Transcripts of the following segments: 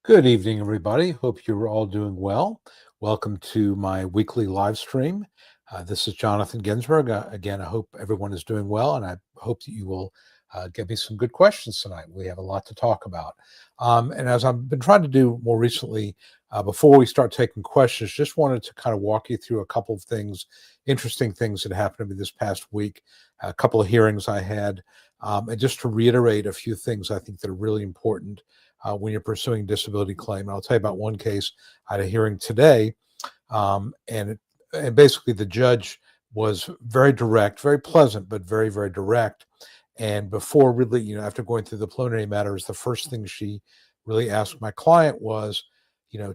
Good evening, everybody. Hope you're all doing well. Welcome to my weekly live stream. This is Jonathan Ginsberg. Again, I hope everyone is doing well, and I hope that you will give me some good questions tonight. We have a lot to talk about. And as I've been trying to do more recently, before we start taking questions, just wanted to kind of walk you through a couple of things, interesting things that happened to me this past week, a couple of hearings I had, and just to reiterate a few things I think that are really important when you're pursuing disability claim. And I'll tell you about one case I had a hearing today, and basically the judge was very direct, very pleasant, but very, very direct. And before really, after going through the preliminary matters, the first thing she really asked my client was,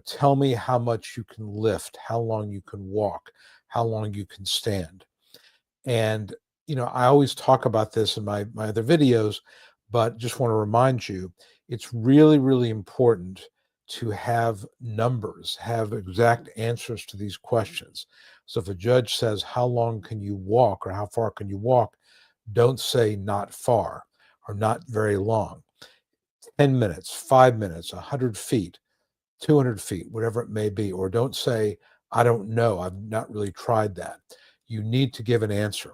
tell me how much you can lift, how long you can walk, how long you can stand. And, I always talk about this in my other videos, but just want to remind you, it's really, really important to have numbers, have exact answers to these questions. So if a judge says, how long can you walk or how far can you walk? Don't say not far or not very long. 10 minutes, 5 minutes, 100 feet, 200 feet, whatever it may be. Or don't say, I don't know. I've not really tried that. You need to give an answer.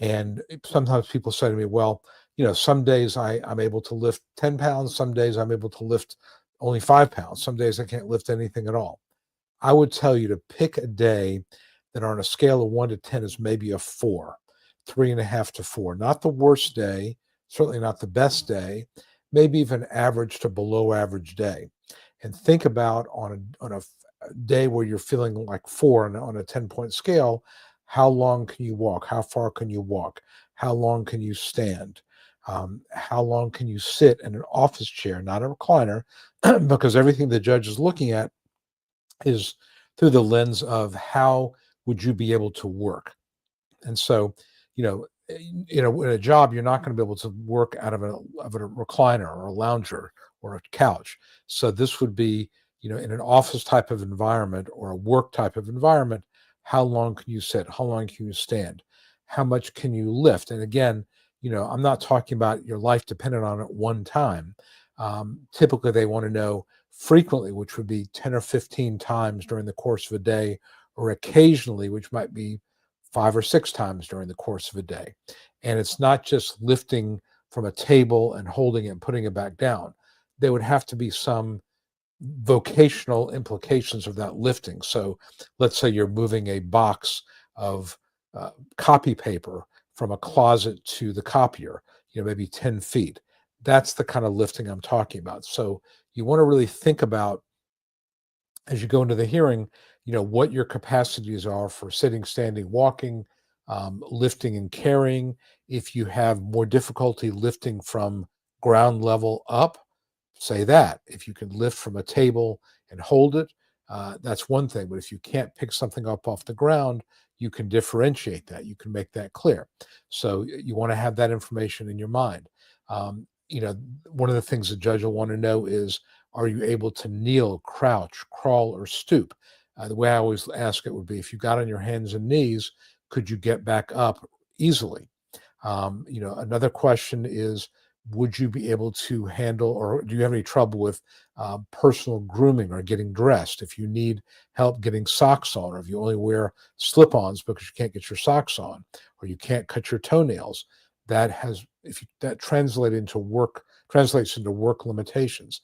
And sometimes people say to me, well, some days I'm able to lift 10 pounds. Some days I'm able to lift only 5 pounds. Some days I can't lift anything at all. I would tell you to pick a day that on a scale of 1 to 10 is maybe a 4, 3.5 to 4. Not the worst day, certainly not the best day, maybe even average to below average day. And think about on a day where you're feeling like 4 on a 10-point scale, how long can you walk? How far can you walk? How long can you stand? How long can you sit in an office chair, not a recliner, because everything the judge is looking at is through the lens of how would you be able to work. And so, in a job, you're not going to be able to work out of a recliner or a lounger or a couch. So this would be, in an office type of environment or a work type of environment. How long can you sit? How long can you stand? How much can you lift? And again, I'm not talking about your life dependent on it one time. Typically, they want to know frequently, which would be 10 or 15 times during the course of a day, or occasionally, which might be 5 or 6 times during the course of a day. And it's not just lifting from a table and holding it and putting it back down. There would have to be some vocational implications of that lifting. So let's say you're moving a box of copy paper from a closet to the copier, maybe 10 feet. That's the kind of lifting I'm talking about. So you want to really think about, as you go into the hearing, what your capacities are for sitting, standing, walking, lifting and carrying. If you have more difficulty lifting from ground level up, say that. If you can lift from a table and hold it, that's one thing. But if you can't pick something up off the ground, you can differentiate that. You can make that clear. So you want to have that information in your mind. One of the things the judge will want to know is, are you able to kneel, crouch, crawl, or stoop? The way I always ask it would be, if you got on your hands and knees, could you get back up easily? Another question is, would you be able to handle, or do you have any trouble with personal grooming or getting dressed? If you need help getting socks on, or if you only wear slip-ons because you can't get your socks on, or you can't cut your toenails, that translates into work limitations.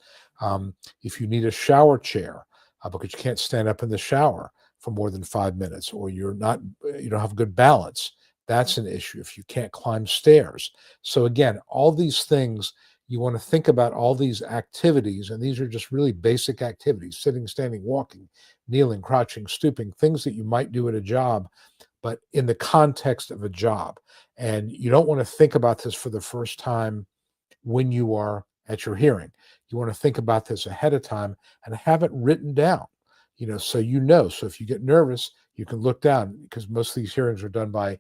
If you need a shower chair because you can't stand up in the shower for more than 5 minutes, or you don't have good balance, that's an issue. If you can't climb stairs. So again, all these things, you want to think about all these activities, and these are just really basic activities: sitting, standing, walking, kneeling, crouching, stooping, things that you might do at a job, but in the context of a job. And you don't want to think about this for the first time when you are at your hearing. You want to think about this ahead of time and have it written down, so So if you get nervous, you can look down, because most of these hearings are done by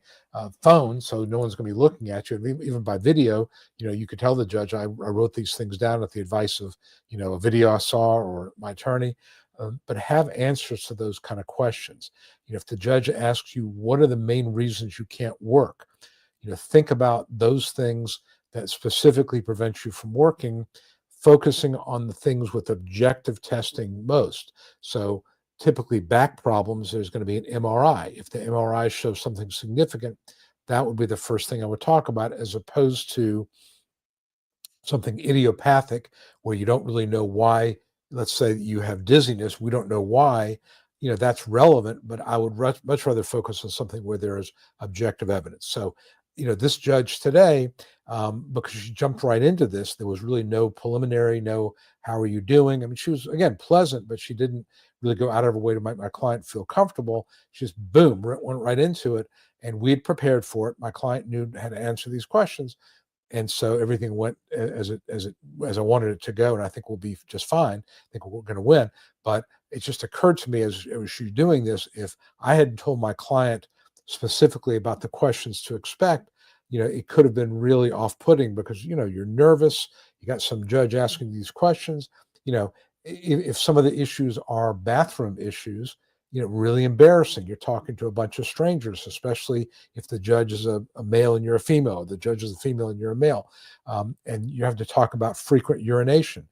phone, so no one's going to be looking at you. And even by video, you could tell the judge, I wrote these things down at the advice of, a video I saw or my attorney. But have answers to those kind of questions. If the judge asks you, what are the main reasons you can't work? Think about those things that specifically prevent you from working. focusing on the things with objective testing most. So typically back problems, there's going to be an MRI. If the MRI shows something significant, that would be the first thing I would talk about, as opposed to something idiopathic where you don't really know why. Let's say you have dizziness, we don't know why. That's relevant, but I would much rather focus on something where there is objective evidence. So this judge today, because she jumped right into this, there was really no preliminary, no how are you doing. I mean, she was, again, pleasant, but she didn't really go out of her way to make my client feel comfortable. She just boom, went right into it, and we had prepared for it. My client knew how to answer these questions, and so everything went as I wanted it to go, and I think we'll be just fine. I think we're going to win. But it just occurred to me as she was doing this, if I hadn't told my client specifically about the questions to expect, it could have been really off-putting, because you're nervous. You got some judge asking these questions. If some of the issues are bathroom issues, really embarrassing. You're talking to a bunch of strangers, especially if the judge is a male and you're a female, the judge is a female and you're a male, and you have to talk about frequent urination.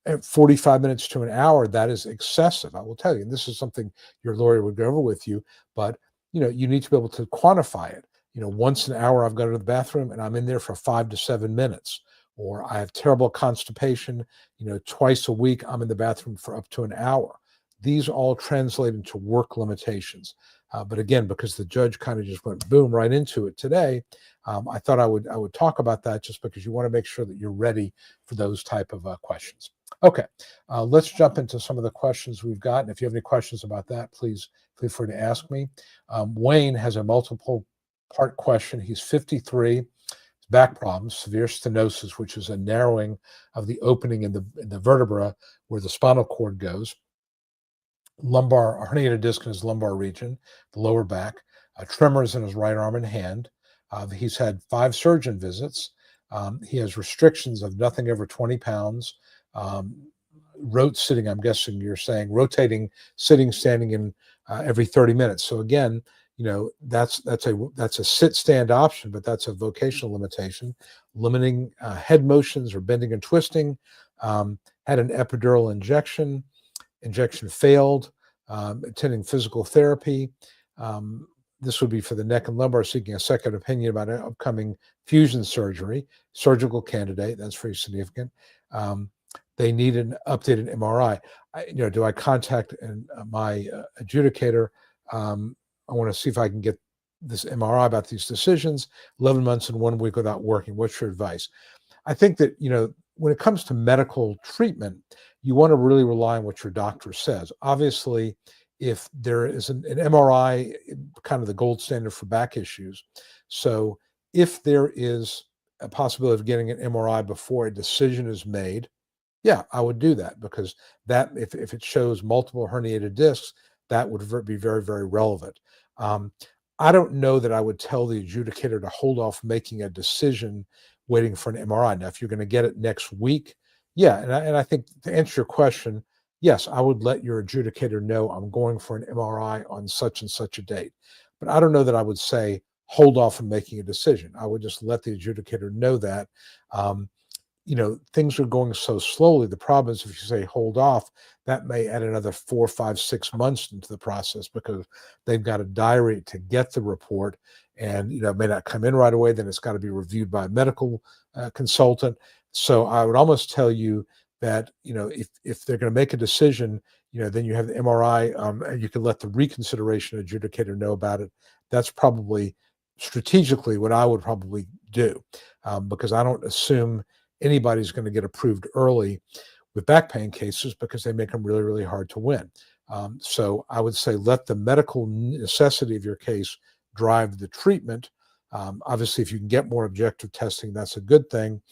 At 45 minutes to an hour, that is excessive, I will tell you. And this is something your lawyer would go over with you, but you need to be able to quantify it. Once an hour I've got to go to the bathroom and I'm in there for 5 to 7 minutes, or I have terrible constipation, twice a week I'm in the bathroom for up to an hour. These all translate into work limitations. But again, because the judge kind of just went boom right into it today, I thought I would talk about that, just because you want to make sure that you're ready for those type of questions. Okay, let's jump into some of the questions we've got. And if you have any questions about that, please feel free to ask me. Wayne has a multiple part question. He's 53. Back problems, severe stenosis, which is a narrowing of the opening in the vertebra where the spinal cord goes. Lumbar herniated disc in his lumbar region, the lower back, tremors in his right arm and hand. He's had 5 surgeon visits. He has restrictions of nothing over 20 pounds. Sitting, I'm guessing you're saying rotating, sitting, standing in every 30 minutes. So again, that's a sit-stand option, but that's a vocational limitation. Limiting head motions or bending and twisting. Had an epidural injection failed, attending physical therapy. This would be for the neck and lumbar, seeking a second opinion about an upcoming fusion surgery, surgical candidate. That's very significant. They need an updated MRI. Do I contact my adjudicator? I want to see if I can get this MRI about these decisions. 11 months and 1 week without working. What's your advice? I think that, when it comes to medical treatment, you want to really rely on what your doctor says. Obviously, if there is an MRI, kind of the gold standard for back issues. So if there is a possibility of getting an MRI before a decision is made, yeah, I would do that, because that, if it shows multiple herniated discs, that would be very, very relevant. I don't know that I would tell the adjudicator to hold off making a decision waiting for an MRI. Now, if you're going to get it next week, yeah, and I think, to answer your question, yes, I would let your adjudicator know I'm going for an MRI on such and such a date. But I don't know that I would say hold off on making a decision. I would just let the adjudicator know that. Things are going so slowly. The problem is, if you say hold off, that may add another 4, 5, 6 months into the process, because they've got a diary to get the report, and it may not come in right away. Then it's got to be reviewed by a medical consultant. So I would almost tell you that if they're going to make a decision, then you have the MRI, and you can let the reconsideration adjudicator know about it. That's probably strategically what I would probably do, because I don't assume anybody's going to get approved early with back pain cases, because they make them really, really hard to win. So I would say let the medical necessity of your case drive the treatment. Obviously, if you can get more objective testing, that's a good thing.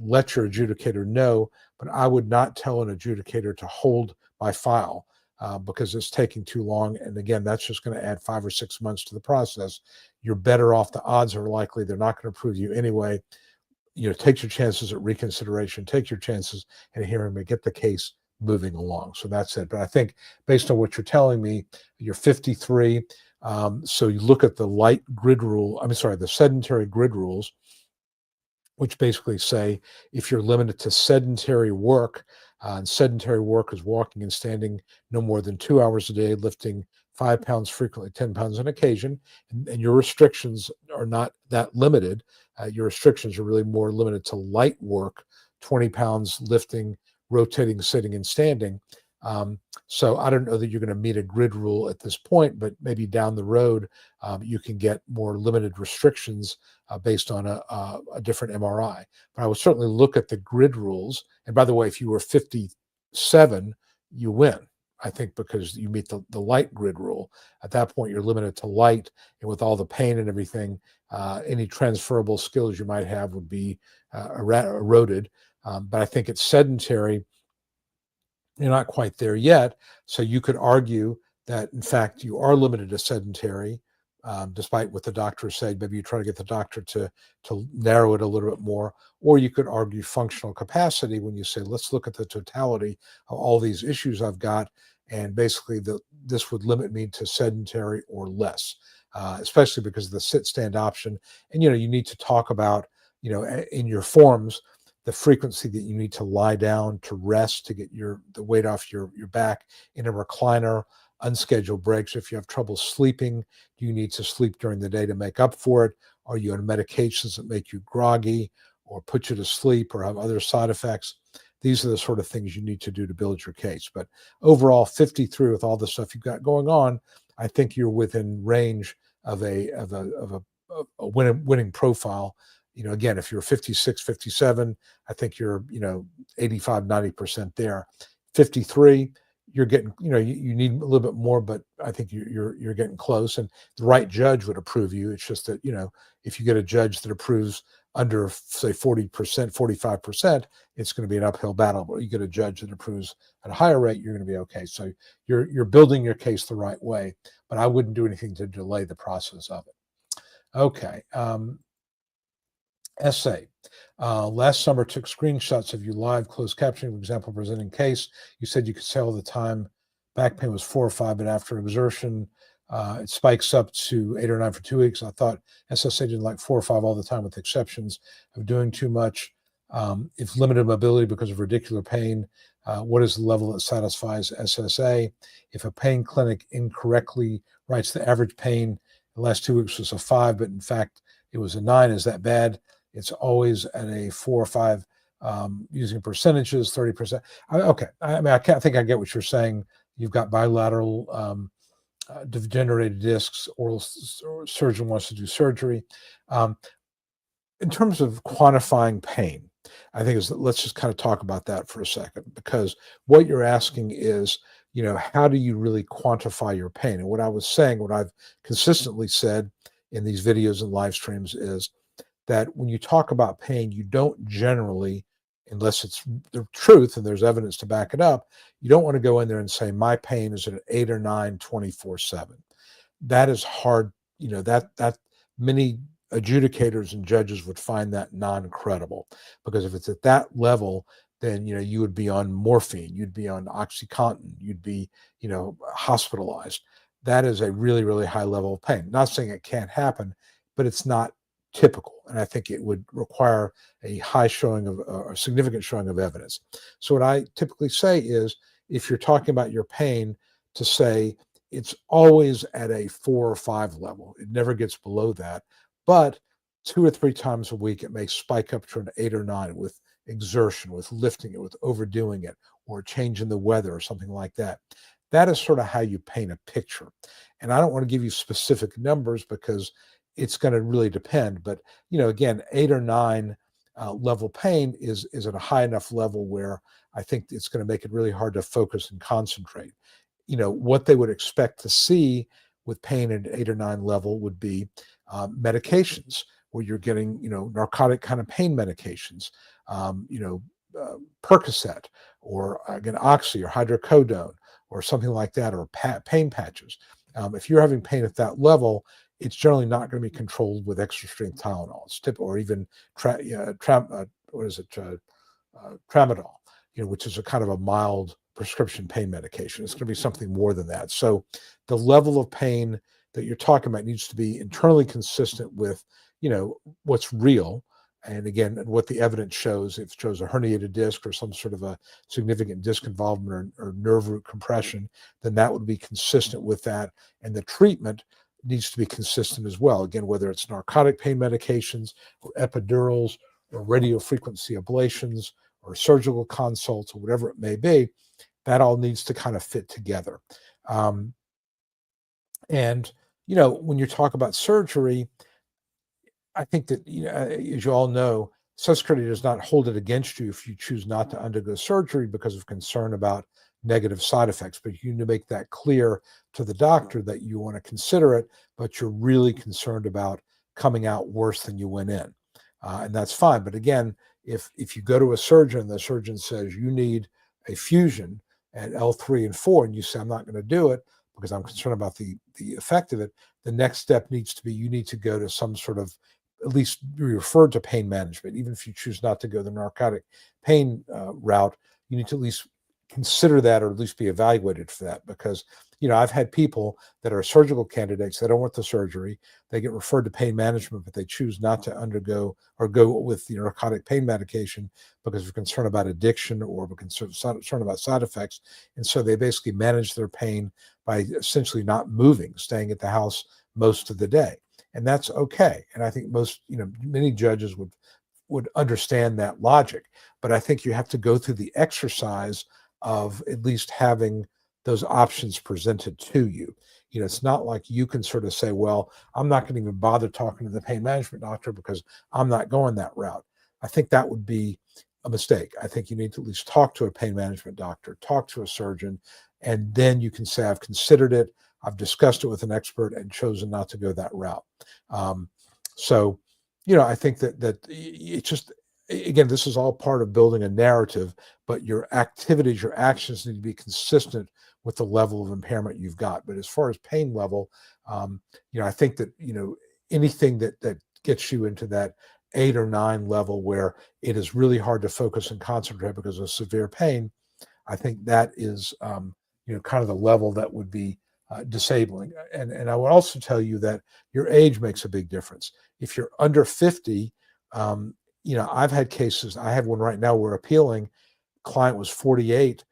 Let your adjudicator know, but I would not tell an adjudicator to hold my file, because it's taking too long. And again, that's just going to add 5 or 6 months to the process. You're better off. The odds are likely they're not going to approve you anyway. Take your chances at reconsideration, take your chances at hearing me, get the case moving along. So that's it. But I think, based on what you're telling me, you're 53. So you look at the the sedentary grid rules. which basically say if you're limited to sedentary work, and sedentary work is walking and standing no more than 2 hours a day, lifting 5 pounds frequently, 10 pounds on occasion, and your restrictions are not that limited. Your restrictions are really more limited to light work, 20 pounds lifting, rotating, sitting, and standing. So I don't know that you're going to meet a grid rule at this point, but maybe down the road, you can get more limited restrictions based on a different MRI. But I would certainly look at the grid rules. And by the way, if you were 57, you win, I think, because you meet the light grid rule. At that point, you're limited to light. And with all the pain and everything, any transferable skills you might have would be eroded. But I think it's sedentary. You're not quite there yet. So you could argue that, in fact, you are limited to sedentary, despite what the doctor said. Maybe you try to get the doctor to narrow it a little bit more. Or you could argue functional capacity when you say, let's look at the totality of all these issues I've got. And basically, this would limit me to sedentary or less, especially because of the sit-stand option. And, you need to talk about, in your forms, the frequency that you need to lie down to rest to get the weight off your back in a recliner, unscheduled breaks. If you have trouble sleeping, do you need to sleep during the day to make up for it? Are you on medications that make you groggy or put you to sleep or have other side effects? These are the sort of things you need to do to build your case. But overall, 53 with all the stuff you've got going on, I think you're within range of a winning profile. Again, if you're 56, 57, I think you're, 85, 90% there. 53, you're getting, you need a little bit more, but I think you're getting close, and the right judge would approve you. It's just that, if you get a judge that approves under, say, 40%, 45%, it's going to be an uphill battle. But you get a judge that approves at a higher rate, you're going to be okay. So you're building your case the right way, but I wouldn't do anything to delay the process of it. Okay. Essay. Last summer, took screenshots of you live, closed captioning, for example, presenting case. You said you could say all the time back pain was 4 or 5, but after exertion, it spikes up to 8 or 9 for 2 weeks. I thought SSA didn't like 4 or 5 all the time, with exceptions of doing too much. If limited mobility because of radicular pain, what is the level that satisfies SSA? If a pain clinic incorrectly writes the average pain the last 2 weeks was a 5, but in fact it was a 9, is that bad? It's always at a 4 or 5, using percentages, 30%. Okay, I think I get what you're saying. You've got bilateral degenerated discs. Oral surgeon wants to do surgery. In terms of quantifying pain, I think let's just kind of talk about that for a second, because what you're asking is, how do you really quantify your pain? And what I was saying, what I've consistently said in these videos and live streams is that when you talk about pain, you don't generally, unless it's the truth and there's evidence to back it up, you don't want to go in there and say, my pain is at an 8 or 9, 24/7. That is hard. That many adjudicators and judges would find that non-credible, because if it's at that level, then, you would be on morphine, you'd be on OxyContin, you'd be, hospitalized. That is a really, really high level of pain. Not saying it can't happen, but it's not typical. And I think it would require a high showing of, a significant showing of evidence. So what I typically say is, if you're talking about your pain, to say it's always at a 4 or 5 level. It never gets below that. But 2 or 3 times a week, it may spike up to an 8 or 9 with exertion, with lifting it, with overdoing it, or a change in the weather or something like that. That is sort of how you paint a picture. And I don't want to give you specific numbers because it's going to really depend. But, again, 8 or 9 level pain is at a high enough level where I think it's going to make it really hard to focus and concentrate. What they would expect to see with pain at 8 or 9 level would be medications, where you're getting, narcotic kind of pain medications, Percocet, or again, Oxy or hydrocodone or something like that, or pain patches. If you're having pain at that level, it's generally not going to be controlled with extra strength Tylenol, or even tramadol, which is a kind of a mild prescription pain medication. It's going to be something more than that. So the level of pain that you're talking about needs to be internally consistent with, what's real, And again, what the evidence shows, if it shows a herniated disc or some sort of a significant disc involvement or nerve root compression, then that would be consistent with that. And the treatment needs to be consistent as well. Again, whether it's narcotic pain medications or epidurals or radiofrequency ablations or surgical consults or whatever it may be, that all needs to kind of fit together. And, when you talk about surgery, I think that, as you all know, Social Security does not hold it against you if you choose not to undergo surgery because of concern about negative side effects. But you need to make that clear to the doctor that you want to consider it, but you're really concerned about coming out worse than you went in. And that's fine. But again, if you go to a surgeon and the surgeon says you need a fusion at L3 and 4, and you say, I'm not going to do it because I'm concerned about the effect of it, the next step needs to be you need to go to some sort of, at least be referred to pain management. Even if you choose not to go the narcotic pain route, you need to at least consider that, or at least be evaluated for that. Because, I've had people that are surgical candidates, they don't want the surgery, they get referred to pain management, but they choose not to undergo or go with the narcotic pain medication because of concern about addiction or concern about side effects. And so they basically manage their pain by essentially not moving, staying at the house most of the day. And that's okay. And I think many judges would understand that logic. But I think you have to go through the exercise of at least having those options presented to you. It's not like you can sort of say, well, I'm not going to even bother talking to the pain management doctor because I'm not going that route. I think that would be a mistake. I think you need to at least talk to a pain management doctor, talk to a surgeon, and then you can say, I've considered it, I've discussed it with an expert and chosen not to go that route. So, I think that it's just, again, this is all part of building a narrative, but your activities, your actions need to be consistent with the level of impairment you've got. But as far as pain level, I think that, anything that gets you into that 8 or 9 level where it is really hard to focus and concentrate because of severe pain, I think that is, kind of the level that would be disabling. And I would also tell you that your age makes a big difference. If you're under 50, I've had cases, I have one right now, we're appealing, client was 48,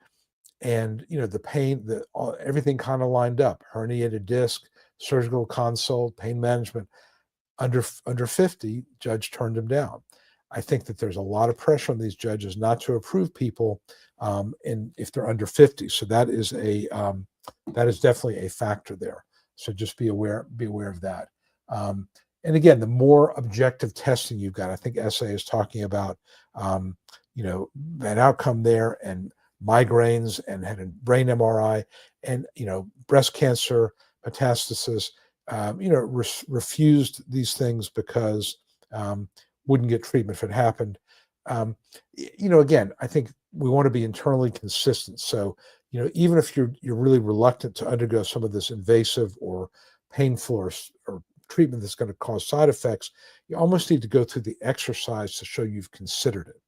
and, the pain, everything kind of lined up, herniated disc, surgical consult, pain management. Under 50, judge turned him down. I think that there's a lot of pressure on these judges not to approve people, and if they're under 50. So that is definitely a factor there. So just be aware of that. And again, the more objective testing you've got, I think SA is talking about, that outcome there, and migraines, and had a brain MRI, and, breast cancer metastasis, refused these things because wouldn't get treatment if it happened. Again, I think we want to be internally consistent. So, even if you're really reluctant to undergo some of this invasive or painful or treatment that's going to cause side effects, you almost need to go through the exercise to show you've considered it,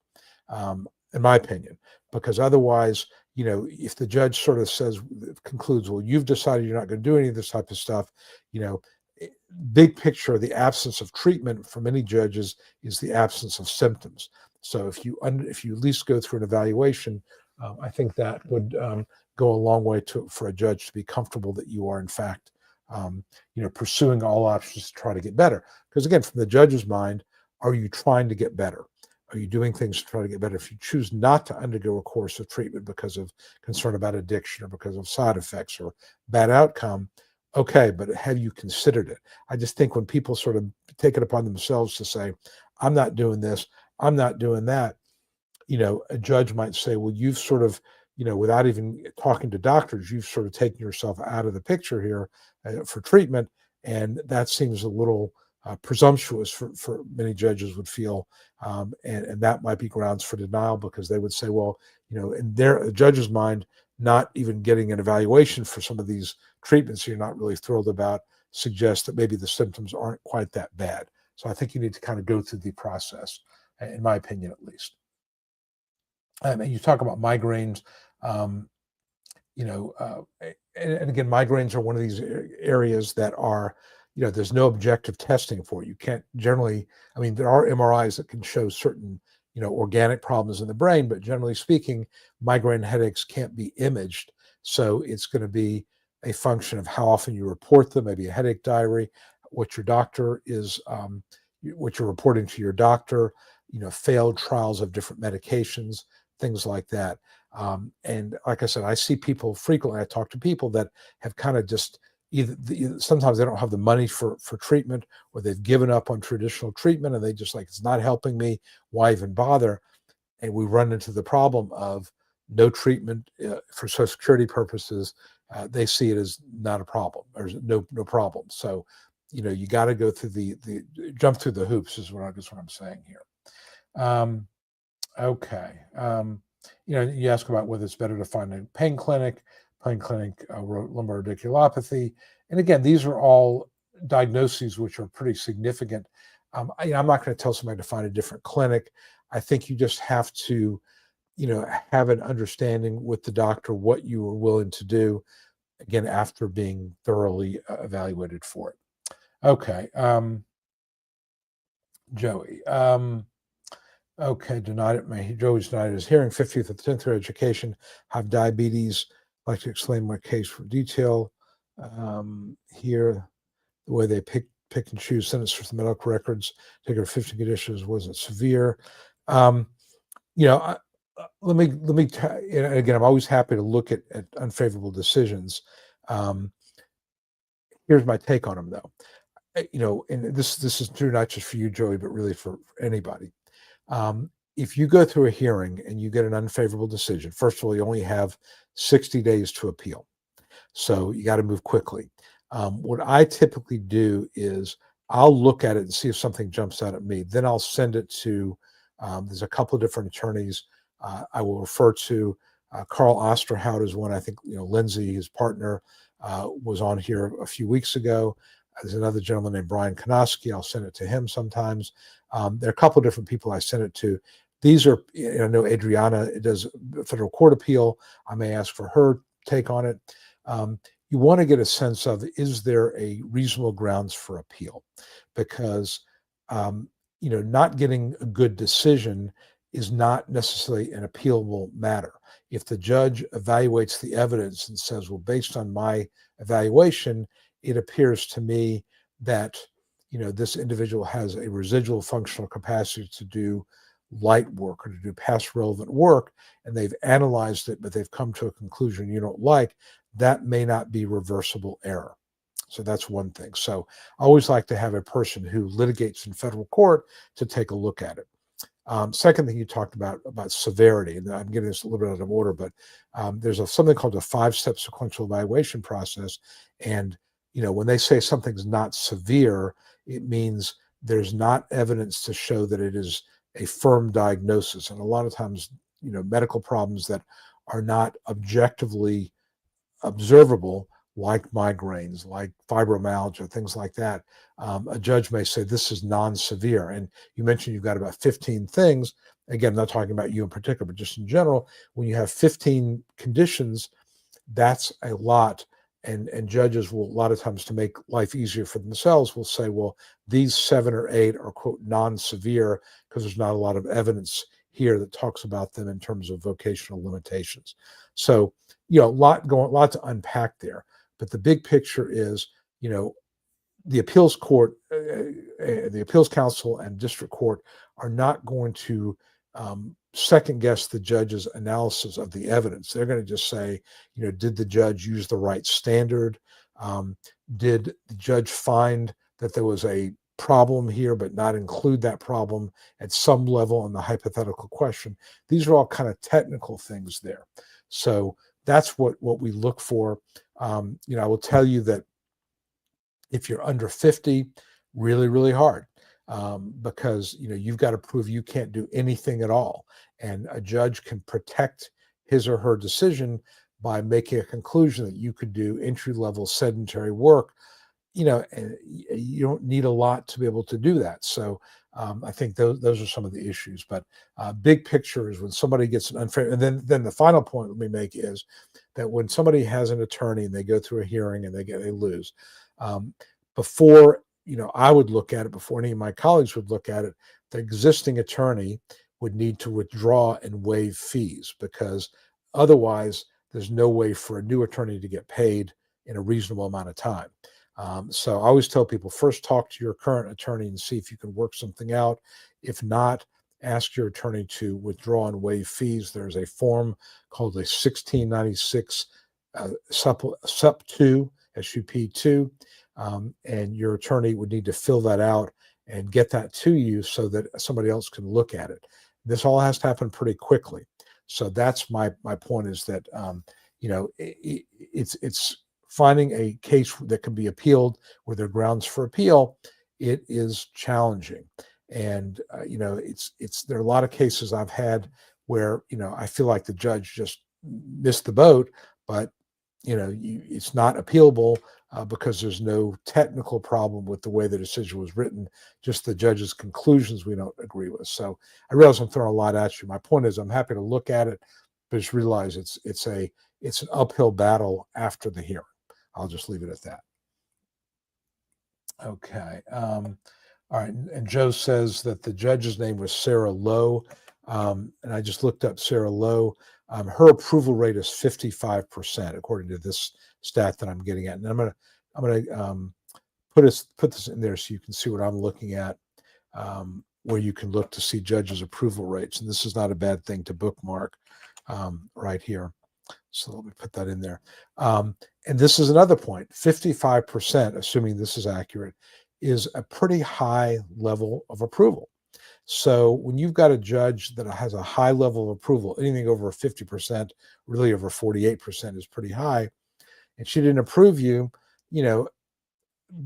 in my opinion, because otherwise, if the judge sort of concludes, well, you've decided you're not going to do any of this type of stuff, big picture, the absence of treatment for many judges is the absence of symptoms. So if you at least go through an evaluation, I think that would go a long way for a judge to be comfortable that you are in fact, pursuing all options to try to get better. Because again, from the judge's mind, are you trying to get better? Are you doing things to try to get better? If you choose not to undergo a course of treatment because of concern about addiction or because of side effects or bad outcome, okay, but have you considered it? I just think when people sort of take it upon themselves to say, I'm not doing this, I'm not doing that, a judge might say, well, you've sort of, without even talking to doctors, you've sort of taken yourself out of the picture here for treatment. And that seems a little presumptuous for many judges would feel. And that might be grounds for denial, because they would say, well, in their judge's mind, not even getting an evaluation for some of these treatments you're not really thrilled about suggests that maybe the symptoms aren't quite that bad. So I think you need to kind of go through the process, in my opinion, at least. And you talk about migraines, and again, migraines are one of these areas that are, there's no objective testing for it. You can't generally, I mean, there are MRIs that can show certain, organic problems in the brain, but generally speaking, migraine headaches can't be imaged. So it's going to be a function of how often you report them, maybe a headache diary, what your doctor is, what you're reporting to your doctor, failed trials of different medications, things like that. And like I said, I see people frequently, I talk to people that have kind of just sometimes they don't have the money for treatment, or they've given up on traditional treatment and they just like, it's not helping me. Why even bother? And we run into the problem of no treatment for Social Security purposes. They see it as not a problem, or no problem. So, you got to go through the jump through the hoops is what I'm saying here. Okay. You ask about whether it's better to find a pain clinic, lumbar radiculopathy. And again, these are all diagnoses which are pretty significant. I'm not going to tell somebody to find a different clinic. I think you just have to, have an understanding with the doctor what you are willing to do, again, after being thoroughly evaluated for it. Okay. Joey. Okay, denied it. Joey's denied his hearing. 50th at the 10th grade education. Have diabetes. Like to explain my case for detail. Here, the way they pick and choose sentences from the medical records. Take her 15 conditions wasn't severe. Let me. And again, I'm always happy to look at unfavorable decisions. Here's my take on them, though. And this is true not just for you, Joey, but really for anybody. If you go through a hearing and you get an unfavorable decision, first of all, you only have 60 days to appeal. So you got to move quickly. What I typically do is I'll look at it and see if something jumps out at me. Then I'll send it to, there's a couple of different attorneys. I will refer to Carl Osterhout is one. I think, Lindsay, his partner, was on here a few weeks ago. There's another gentleman named Brian Konoski. I'll send it to him sometimes. There are a couple of different people I send it to. These are, I know Adriana does federal court appeal. I may ask for her take on it. You want to get a sense of, is there a reasonable grounds for appeal? Because, not getting a good decision is not necessarily an appealable matter. If the judge evaluates the evidence and says, well, based on my evaluation, it appears to me that, this individual has a residual functional capacity to do light work or to do past relevant work, and they've analyzed it, but they've come to a conclusion you don't like, that may not be reversible error. So that's one thing. So I always like to have a person who litigates in federal court to take a look at it. Second thing you talked about severity, and I'm getting this a little bit out of order, but there's something called a 5-step sequential evaluation process. And, when they say something's not severe, it means there's not evidence to show that it is a firm diagnosis. And a lot of times, medical problems that are not objectively observable, like migraines, like fibromyalgia, things like that, a judge may say this is non-severe. And you mentioned you've got about 15 things. Again, I'm not talking about you in particular, but just in general, when you have 15 conditions, that's a lot. And judges will, a lot of times, to make life easier for themselves, will say, well, these 7 or 8 are, quote, non-severe, because there's not a lot of evidence here that talks about them in terms of vocational limitations. So, a lot to unpack there. But the big picture is, the appeals court, the appeals council and district court are not going to second guess the judge's analysis of the evidence. They're going to just say, did the judge use the right standard? Did the judge find that there was a problem here, but not include that problem at some level in the hypothetical question? These are all kind of technical things there. So that's what we look for. I will tell you that if you're under 50, really, really hard, because you've got to prove you can't do anything at all. And a judge can protect his or her decision by making a conclusion that you could do entry-level sedentary work. And you don't need a lot to be able to do that. So I think those are some of the issues. But big picture is when somebody gets an unfair, and then the final point let me make is that when somebody has an attorney and they go through a hearing and they lose, before, I would look at it, before any of my colleagues would look at it, the existing attorney would need to withdraw and waive fees, because otherwise there's no way for a new attorney to get paid in a reasonable amount of time. So I always tell people, first talk to your current attorney and see if you can work something out. If not, ask your attorney to withdraw and waive fees. There's a form called a 1696 SUP2, SUP2, and your attorney would need to fill that out and get that to you so that somebody else can look at it. This all has to happen pretty quickly. So that's my point, is that it's finding a case that can be appealed where there are grounds for appeal. It is challenging, and there are a lot of cases I've had where I feel like the judge just missed the boat, but it's not appealable because there's no technical problem with the way the decision was written, just the judge's conclusions we don't agree with. So I realize I'm throwing a lot at you. My point is, I'm happy to look at it, but just realize it's an uphill battle after the hearing. I'll just leave it at that. Okay. All right. And Joe says that the judge's name was Sarah Lowe. And I just looked up Sarah Lowe. Her approval rate is 55%, according to this stat that I'm getting at. And I'm gonna put this in there so you can see what I'm looking at, where you can look to see judges' approval rates. And this is not a bad thing to bookmark right here. So let me put that in there. And this is another point. 55%, assuming this is accurate, is a pretty high level of approval. So when you've got a judge that has a high level of approval, anything over 50%, really over 48% is pretty high, and she didn't approve you,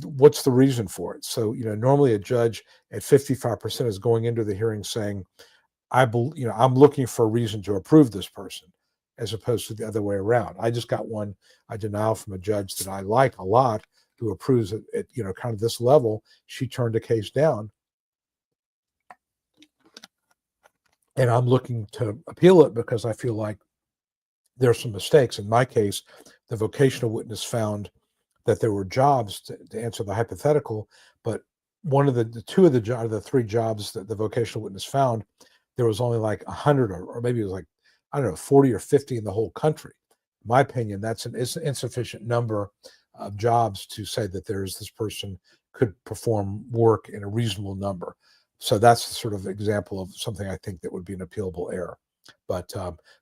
what's the reason for it? So, normally a judge at 55% is going into the hearing saying, I'm looking for a reason to approve this person, as opposed to the other way around. I just got a denial from a judge that I like a lot, who approves it at kind of this level. She turned a case down, and I'm looking to appeal it because I feel like there's some mistakes. In my case, the vocational witness found that there were jobs, to answer the hypothetical, but one of the three jobs that the vocational witness found, there was only like 100 or maybe it was like, I don't know, 40 or 50 in the whole country. In my opinion, that's an insufficient number of jobs to say that this person could perform work in a reasonable number. So that's the sort of example of something I think that would be an appealable error. But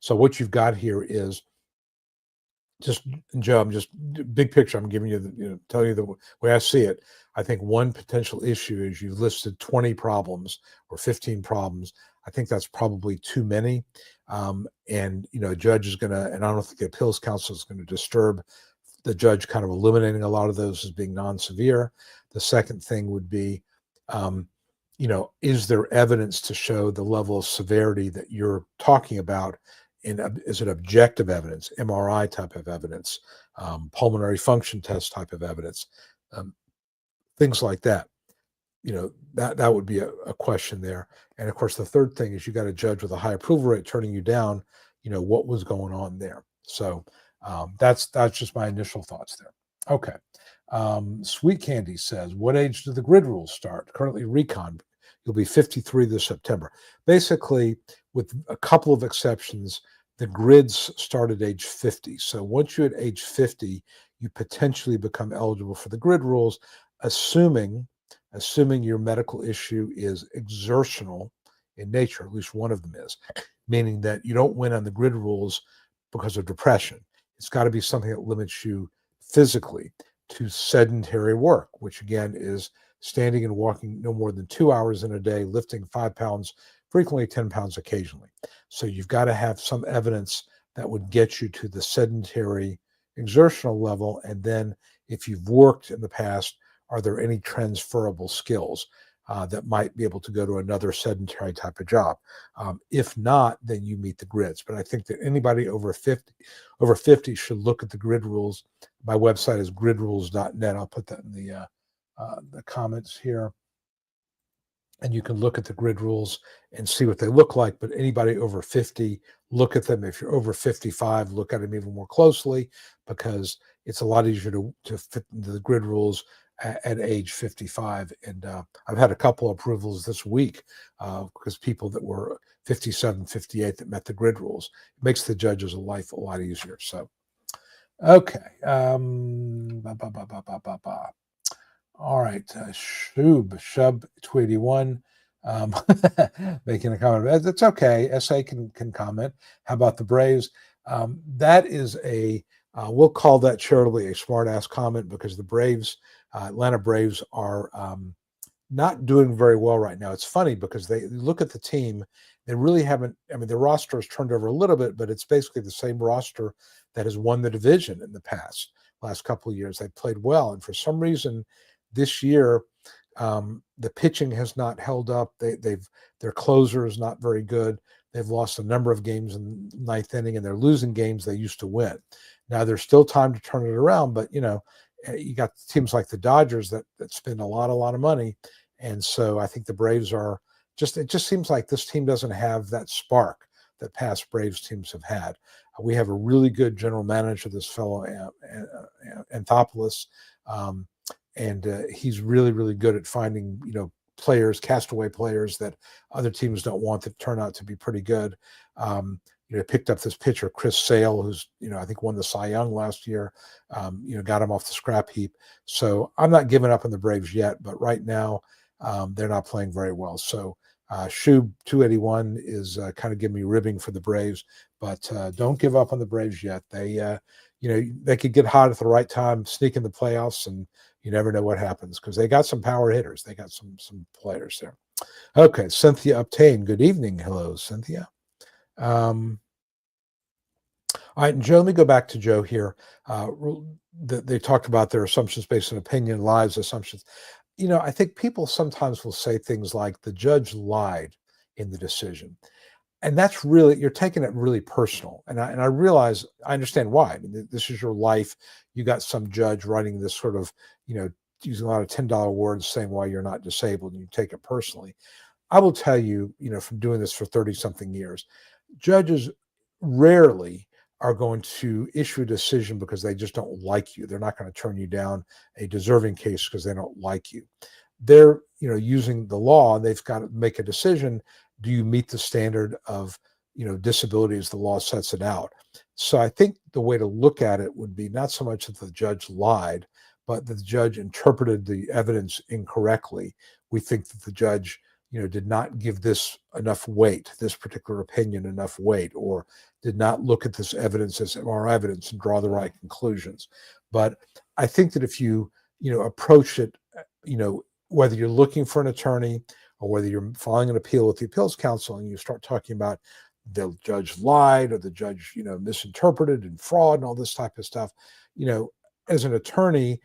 so what you've got here is just, Joe, I'm just big picture. I'm giving you telling you the way I see it. I think one potential issue is you've listed 20 problems or 15 problems. I think that's probably too many. And a judge is going to, and I don't think the appeals council is going to disturb the judge kind of eliminating a lot of those as being non-severe. The second thing would be, is there evidence to show the level of severity that you're talking about? Is it objective evidence, MRI type of evidence, pulmonary function test type of evidence, things like that? That would be a question there. And of course, the third thing is you got a judge with a high approval rate turning you down. What was going on there? So that's just my initial thoughts there. Okay. Sweet Candy says, what age do the grid rules start? Currently recon. You'll be 53 this September. Basically, with a couple of exceptions, the grids start at age 50. So once you're at age 50, you potentially become eligible for the grid rules, assuming your medical issue is exertional in nature. At least one of them is, meaning that you don't win on the grid rules because of depression. It's got to be something that limits you physically to sedentary work, which again is standing and walking no more than 2 hours in a day, lifting 5 pounds, frequently 10 pounds occasionally. So you've got to have some evidence that would get you to the sedentary exertional level. And then if you've worked in the past, are there any transferable skills that might be able to go to another sedentary type of job? If not, then you meet the grids. But I think that anybody over 50 should look at the grid rules. My website is gridrules.net. I'll put that in the comments here. And you can look at the grid rules and see what they look like. But anybody over 50, look at them. If you're over 55, look at them even more closely, because it's a lot easier to fit into the grid rules at age 55. And I've had a couple of approvals this week because people that were 57, 58 that met the grid rules. It makes the judges' life a lot easier. So, okay. All right. Shub 281 making a comment. That's okay. SA can comment. How about the Braves? That is we'll call that charitably a smart ass comment, because the Braves, Atlanta Braves, are not doing very well right now. It's funny because they look at the team, they really haven't. I mean, the roster has turned over a little bit, but it's basically the same roster that has won the division in the last couple of years. They played well, and for some reason, this year, the pitching has not held up. Their closer is not very good. They've lost a number of games in the ninth inning, and they're losing games they used to win. Now, there's still time to turn it around, but you got teams like the Dodgers that spend a lot of money, and so I think the Braves are it just seems like this team doesn't have that spark that past Braves teams have had. We have a really good general manager, this fellow Anthopoulos, and he's really, really good at finding players, castaway players that other teams don't want, that turn out to be pretty good. Picked up this pitcher, Chris Sale, who's, I think won the Cy Young last year, got him off the scrap heap. So I'm not giving up on the Braves yet, but right now they're not playing very well. So Shub 281 is kind of giving me ribbing for the Braves, but don't give up on the Braves yet. They, they could get hot at the right time, sneak in the playoffs, and you never know what happens because they got some power hitters. They got some players there. Okay, Cynthia Obtain. Good evening. Hello, Cynthia. All right, and Joe, let me go back to Joe here. They talked about their assumptions based on opinion, lies, assumptions. I think people sometimes will say things like the judge lied in the decision. And that's really, you're taking it really personal. And I realize, I understand why. I mean, this is your life. You got some judge writing this sort of, using a lot of $10 words saying why you're not disabled, and you take it personally. I will tell you, from doing this for 30 something years, judges rarely are going to issue a decision because they just don't like you. They're not going to turn you down a deserving case because they don't like you. They're, using the law, they've got to make a decision. Do you meet the standard of, disability as the law sets it out? So I think the way to look at it would be not so much that the judge lied, but that the judge interpreted the evidence incorrectly. We think that the judge, did not give this enough weight, this particular opinion enough weight, or did not look at this evidence as our evidence and draw the right conclusions. But I think that if you, approach it, whether you're looking for an attorney or whether you're filing an appeal with the appeals council and you start talking about the judge lied or the judge, misinterpreted and fraud and all this type of stuff, as an attorney,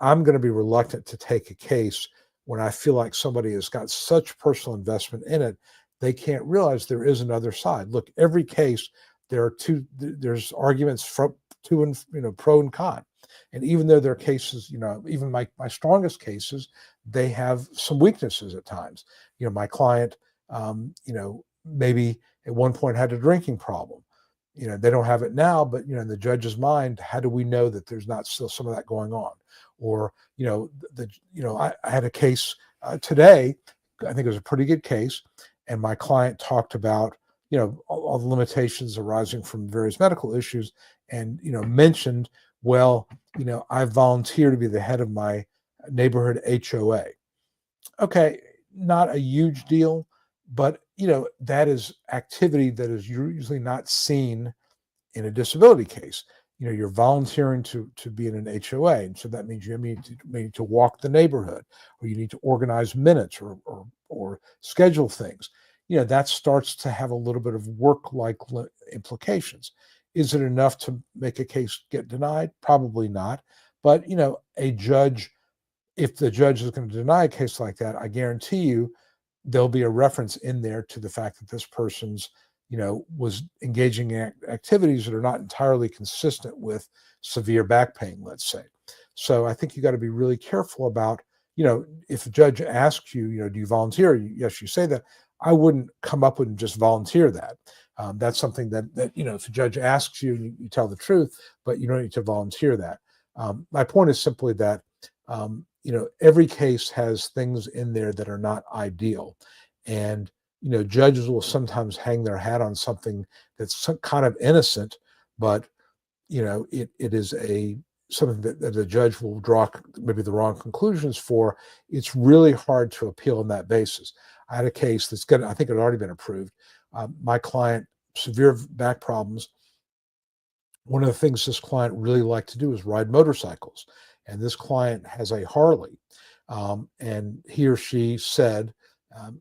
I'm going to be reluctant to take a case when I feel like somebody has got such personal investment in it, they can't realize there is another side. Look, every case, there's arguments from to and pro and con. And even though there are cases, even my strongest cases, they have some weaknesses at times. My client, maybe at one point had a drinking problem. They don't have it now, but in the judge's mind, how do we know that there's not still some of that going on? Or I had a case today. I think it was a pretty good case, and my client talked about all the limitations arising from various medical issues, and mentioned, well, I volunteer to be the head of my neighborhood HOA. Okay, not a huge deal, but that is activity that is usually not seen in a disability case. You're volunteering to be in an HOA, and so that means you need to walk the neighborhood, or you need to organize minutes or schedule things. That starts to have a little bit of work-like implications. Is it enough to make a case get denied? Probably not. But a judge, if the judge is going to deny a case like that, I guarantee you there'll be a reference in there to the fact that this person's was engaging in activities that are not entirely consistent with severe back pain, let's say. So I think you got to be really careful about, if a judge asks you, do you volunteer? Yes, you say that. I wouldn't come up with and just volunteer that. That's something that if a judge asks you, you tell the truth, but you don't need to volunteer that. My point is simply that, every case has things in there that are not ideal. And, judges will sometimes hang their hat on something that's some kind of innocent, but, it is something that the judge will draw maybe the wrong conclusions for. It's really hard to appeal on that basis. I had a case I think it had already been approved. My client, severe back problems. One of the things this client really liked to do is ride motorcycles. And this client has a Harley. And he or she said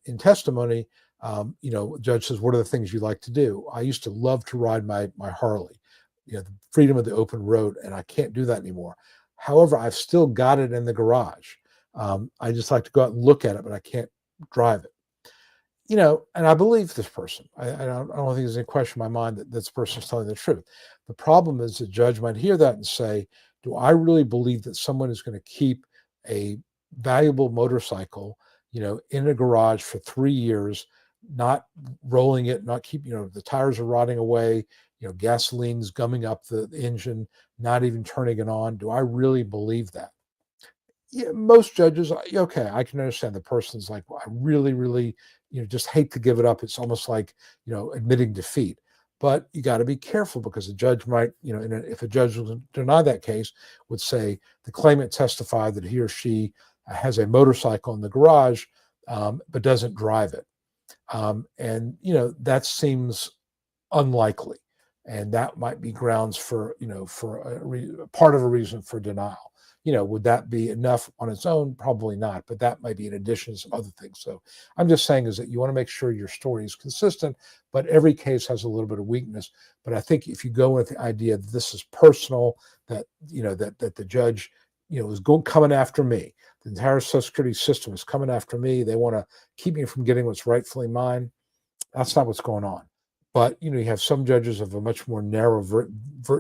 in testimony, the judge says, what are the things you like to do? I used to love to ride my Harley, the freedom of the open road, and I can't do that anymore. However, I've still got it in the garage. I just like to go out and look at it, but I can't drive it. And I believe this person. I don't think there's any question in my mind that this person is telling the truth. The problem is the judge might hear that and say, do I really believe that someone is going to keep a valuable motorcycle, in a garage for 3 years, not rolling it, not keep, the tires are rotting away, gasoline's gumming up the engine, not even turning it on. Do I really believe that? Yeah, most judges, okay, I can understand the person's like, well, I really, really, just hate to give it up. It's almost like, admitting defeat. But you got to be careful because the judge might, if a judge would deny that case, would say the claimant testified that he or she has a motorcycle in the garage, but doesn't drive it. And, that seems unlikely. And that might be grounds for, for part of a reason for denial. Would that be enough on its own? Probably not, but that might be in addition to some other things. So I'm just saying is that you want to make sure your story is consistent, but every case has a little bit of weakness. But I think if you go with the idea that this is personal, that, that the judge, is coming after me, the entire Social Security system is coming after me. They want to keep me from getting what's rightfully mine. That's not what's going on. But, you have some judges of a much more narrow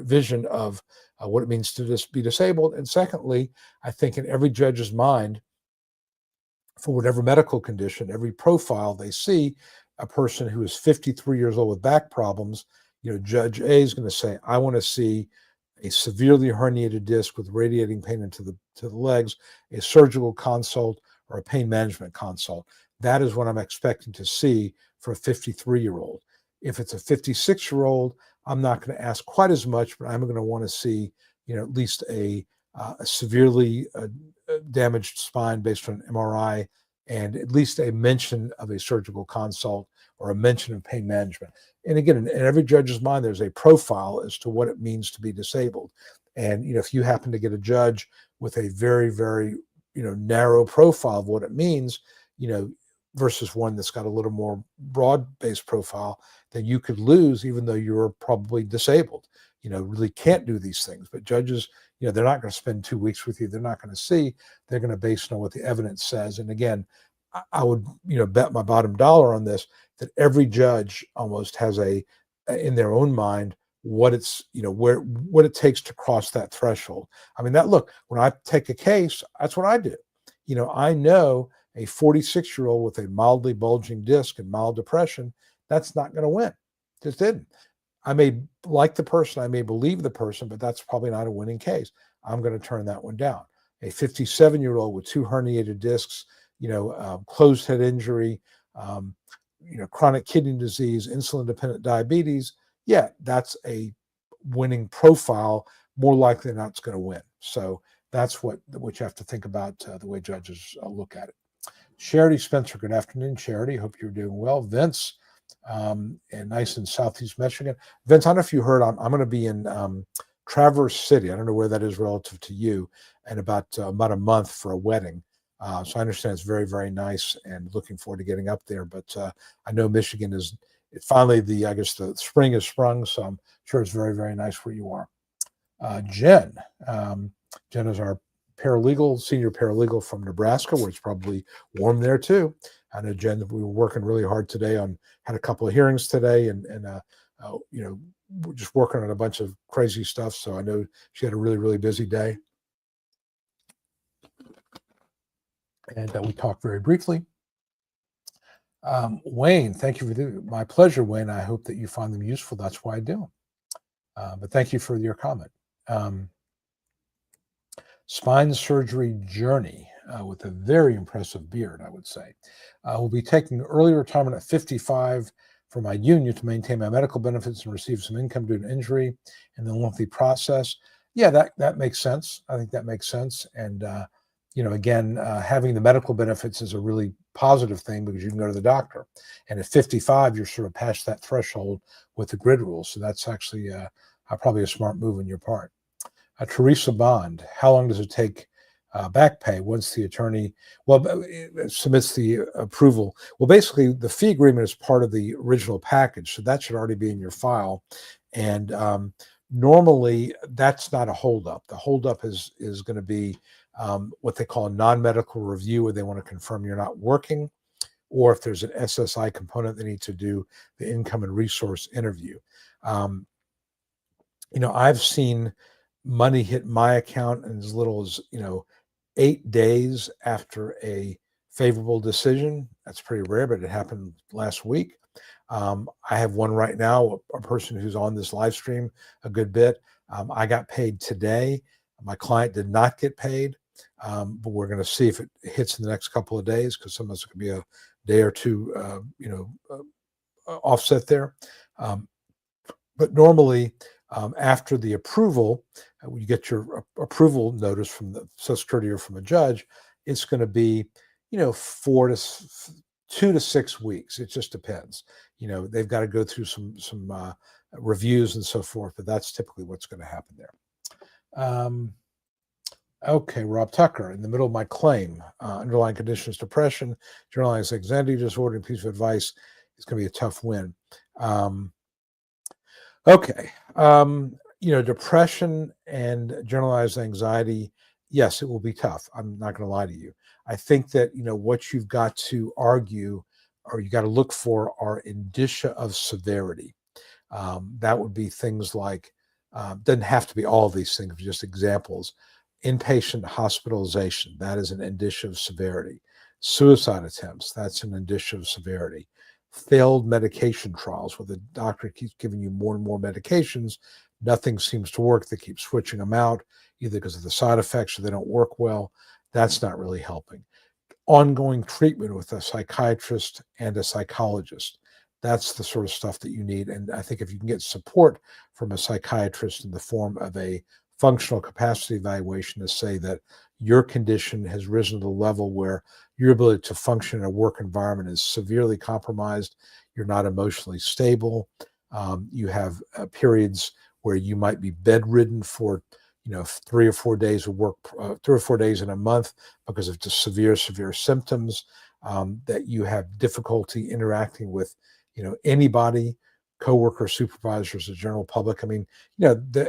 vision of what it means to just be disabled. And secondly, I think in every judge's mind, for whatever medical condition, every profile they see, a person who is 53 years old with back problems, Judge A is going to say, I want to see a severely herniated disc with radiating pain into the legs, a surgical consult, or a pain management consult. That is what I'm expecting to see for a 53-year-old. If it's a 56-year-old, I'm not going to ask quite as much, but I'm going to want to see, at least a severely damaged spine based on MRI, and at least a mention of a surgical consult or a mention of pain management. And again, in every judge's mind, there's a profile as to what it means to be disabled. And, if you happen to get a judge with a very, very, narrow profile of what it means, versus one that's got a little more broad-based profile, then you could lose, even though you're probably disabled, really can't do these things. But judges, they're not going to spend 2 weeks with you. They're not going to see. They're going to base it on what the evidence says. And again, I would, bet my bottom dollar on this, that every judge almost has in their own mind, what it's, what it takes to cross that threshold. I mean, when I take a case, that's what I do. I know a 46-year-old with a mildly bulging disc and mild depression, that's not going to win. Just didn't. I may like the person, I may believe the person, but that's probably not a winning case. I'm going to turn that one down. A 57-year-old with 2 herniated discs, closed head injury, chronic kidney disease, insulin-dependent diabetes, yeah, that's a winning profile. More likely than not, it's going to win. So that's what you have to think about the way judges look at it. Charity Spencer, good afternoon, Charity. Hope you're doing well. Vince, and nice in Southeast Michigan. Vince, I don't know if you heard, I'm going to be in Traverse City. I don't know where that is relative to you, and about a month for a wedding. So I understand it's very, very nice, and looking forward to getting up there. But I know Michigan is finally the spring has sprung, so I'm sure it's very, very nice where you are. Jen is our senior paralegal from Nebraska, where it's probably warm there too. I know, Jen, we were working really hard today had a couple of hearings today, and we're just working on a bunch of crazy stuff. So I know she had a really, really busy day. And we talked very briefly. Wayne, thank you for my pleasure, Wayne. I hope that you find them useful. That's why I do them. But thank you for your comment. Spine surgery journey. with a very impressive beard, I would say. Will be taking early retirement at 55 for my union to maintain my medical benefits and receive some income due to injury and the lengthy process. Yeah, that makes sense. I think that makes sense. And again, having the medical benefits is a really positive thing because you can go to the doctor. And at 55, you're sort of past that threshold with the grid rules. So that's actually probably a smart move on your part. Teresa Bond, how long does it take back pay once the attorney submits the approval? Well, basically, the fee agreement is part of the original package, so that should already be in your file. And normally, that's not a holdup. The holdup is going to be what they call a non-medical review, where they want to confirm you're not working, or if there's an SSI component, they need to do the income and resource interview. I've seen money hit my account in as little as 8 days after a favorable decision. That's pretty rare, but it happened last week. I have one right now, a person who's on this live stream a good bit. I got paid today. My client did not get paid, but we're going to see if it hits in the next couple of days, because sometimes it could be a day or two, offset there. But normally, after the approval, you get your approval notice from the Social Security or from a judge, it's going to be, 2 to 6 weeks. It just depends. They've got to go through some reviews and so forth, but that's typically what's going to happen there. Okay, Rob Tucker, in the middle of my claim, underlying conditions, depression, generalized anxiety disorder, and piece of advice, it's going to be a tough win. Okay. Depression and generalized anxiety, yes, it will be tough. I'm not going to lie to you. I think that, what you've got to argue or you got to look for are indicia of severity. That would be things like, doesn't have to be all of these things, just examples. Inpatient hospitalization, that is an indicia of severity. Suicide attempts, that's an indicia of severity. Failed medication trials, where the doctor keeps giving you more and more medications, nothing seems to work, they keep switching them out, either because of the side effects or they don't work well. That's not really helping. Ongoing treatment with a psychiatrist and a psychologist, that's the sort of stuff that you need. And I think if you can get support from a psychiatrist in the form of a functional capacity evaluation to say that your condition has risen to the level where your ability to function in a work environment is severely compromised, you're not emotionally stable, you have periods where you might be bedridden for 3 or 4 days of work, 3 or 4 days in a month because of just severe symptoms, that you have difficulty interacting with anybody, coworkers, supervisors, the general public. I mean,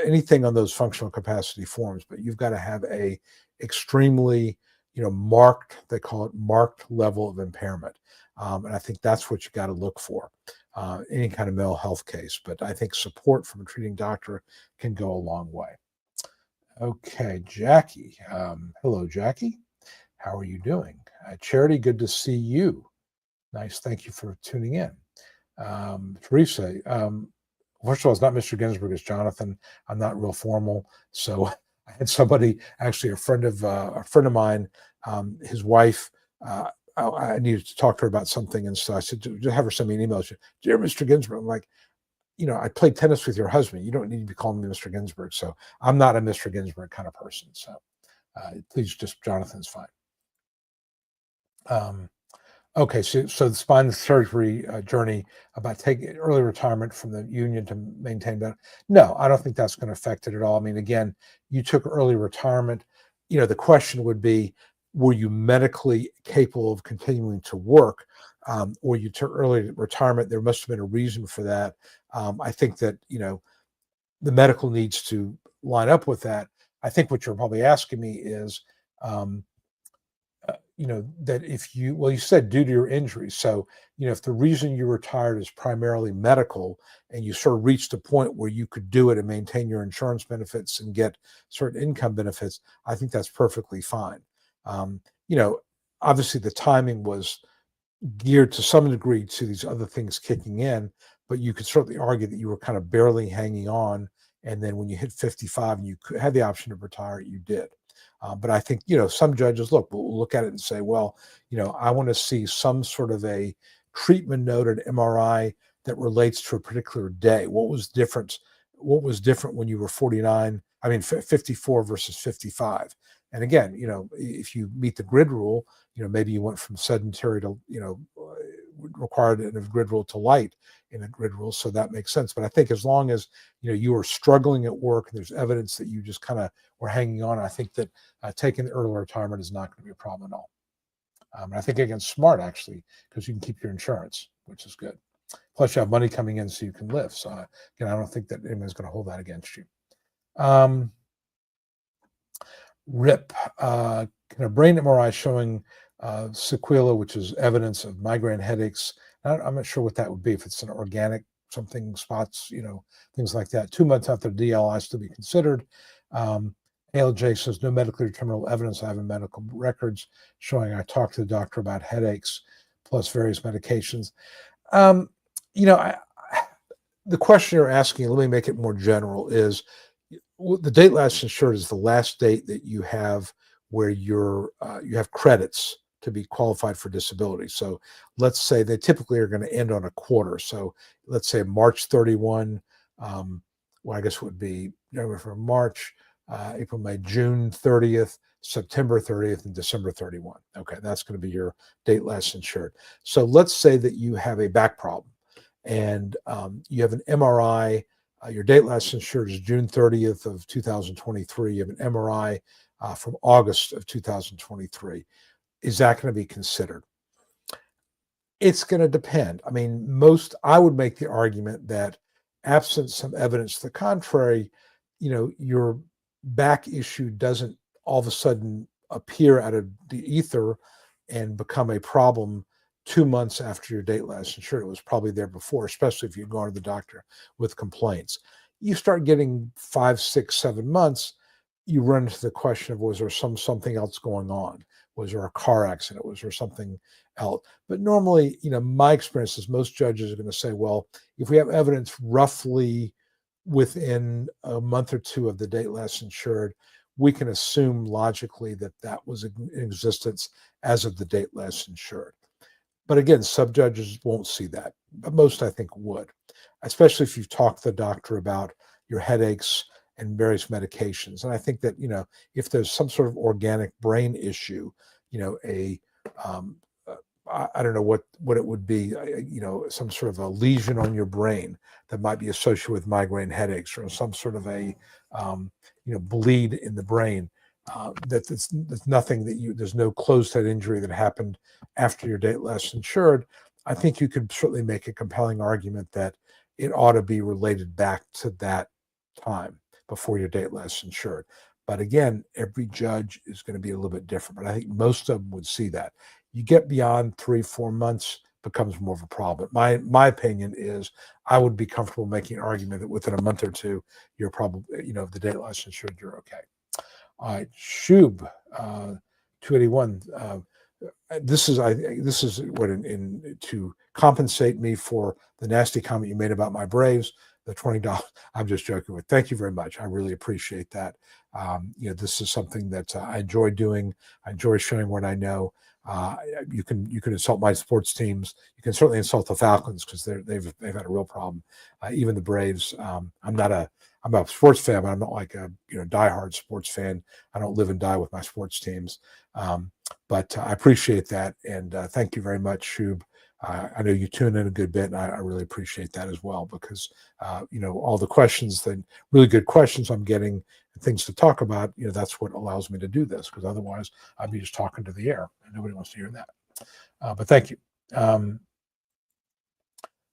anything on those functional capacity forms, but you've got to have a extremely, marked, they call it marked level of impairment. And I think that's what you got to look for, any kind of mental health case. But I think support from a treating doctor can go a long way. Okay, Jackie. Hello, Jackie. How are you doing? Charity, good to see you. Nice. Thank you for tuning in. Teresa, first of all, it's not Mr. Ginsberg, it's Jonathan. I'm not real formal. So I had somebody, actually a friend of mine, his wife, I needed to talk to her about something. And so I said, just have her send me an email. She said, "Dear Mr. Ginsberg," I'm like, I played tennis with your husband. You don't need to be calling me Mr. Ginsberg. So I'm not a Mr. Ginsberg kind of person. So please, just Jonathan's fine. Okay, so the spine surgery journey about taking early retirement from the union to maintain that. No, I don't think that's going to affect it at all. I mean, again, you took early retirement. The question would be, were you medically capable of continuing to work, or you took early retirement? There must have been a reason for that. I think that, the medical needs to line up with that. I think what you're probably asking me is, that if you said due to your injury. So, if the reason you retired is primarily medical and you sort of reached a point where you could do it and maintain your insurance benefits and get certain income benefits, I think that's perfectly fine. Obviously the timing was geared to some degree to these other things kicking in, but you could certainly argue that you were kind of barely hanging on. And then when you hit 55 and you had the option to retire, you did. But I think, some judges will look at it and say, well, I want to see some sort of a treatment note, an MRI that relates to a particular day. What was different? What was different when you were 49? 54 versus 55. And again, if you meet the grid rule, maybe you went from sedentary to, required in a grid rule to light in a grid rule. So that makes sense. But I think as long as, you are struggling at work and there's evidence that you just kind of were hanging on, I think that taking early retirement is not going to be a problem at all. And I think, again, smart, actually, because you can keep your insurance, which is good. Plus, you have money coming in so you can live. So, again, I don't think that anyone's going to hold that against you. RIP, brain MRI showing sequela, which is evidence of migraine headaches. I'm not sure what that would be, if it's an organic something, spots, things like that. 2 months after DLI still be considered. ALJ says no medically determinable evidence. I have in medical records showing I talked to the doctor about headaches plus various medications. The question you're asking, let me make it more general, is the date last insured is the last date that you have where you have credits to be qualified for disability. So let's say they typically are going to end on a quarter. So let's say March 31, I guess it would be from March, April, May, June 30th, September 30th, and December 31. Okay, that's going to be your date last insured. So let's say that you have a back problem and you have an MRI. Your date last insured is June 30th of 2023. You have an MRI from August of 2023. Is that going to be considered? It's going to depend. I would make the argument that absent some evidence to the contrary, your back issue doesn't all of a sudden appear out of the ether and become a problem 2 months after your date last insured. It was probably there before, especially if you've gone to the doctor with complaints. You start getting 5, 6, 7 months, you run into the question of, was there something else going on? Was there a car accident? Was there something else? But normally, my experience is most judges are going to say, well, if we have evidence roughly within a month or two of the date last insured, we can assume logically that that was in existence as of the date last insured. But again, sub-judges won't see that, but most, I think, would, especially if you've talked to the doctor about your headaches and various medications. And I think that, if there's some sort of organic brain issue, I don't know what it would be, some sort of a lesion on your brain that might be associated with migraine headaches, or some sort of a, bleed in the brain. That's nothing there's no closed head injury that happened after your date last insured. I think you could certainly make a compelling argument that it ought to be related back to that time before your date last insured. But again, every judge is going to be a little bit different. But I think most of them would see that. You get beyond 3, 4 months, becomes more of a problem. My opinion is I would be comfortable making an argument that within a month or two, you're probably, the date last insured, you're okay. All right, Shub, 281. This is what to compensate me for the nasty comment you made about my Braves. The $20. I'm just joking with. Thank you very much. I really appreciate that. This is something that I enjoy doing. I enjoy sharing what I know. You can insult my sports teams. You can certainly insult the Falcons because they've had a real problem. Even the Braves. I'm a sports fan, but I'm not like a diehard sports fan. I don't live and die with my sports teams. But I appreciate that, and thank you very much, Shub. I know you tune in a good bit, and I really appreciate that as well, because all the questions, the really good questions I'm getting, and things to talk about, that's what allows me to do this, because otherwise I'd be just talking to the air, and nobody wants to hear that. But thank you.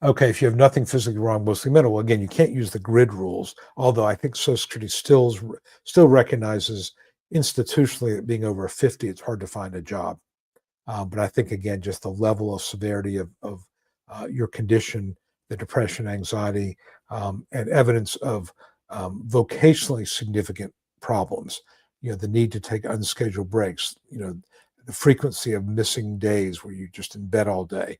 Okay, if you have nothing physically wrong, mostly mental, well, again, you can't use the grid rules, although I think Social Security still recognizes institutionally that being over 50, it's hard to find a job. But I think, again, just the level of severity of your condition, the depression, anxiety, and evidence of vocationally significant problems, the need to take unscheduled breaks, the frequency of missing days where you're just in bed all day,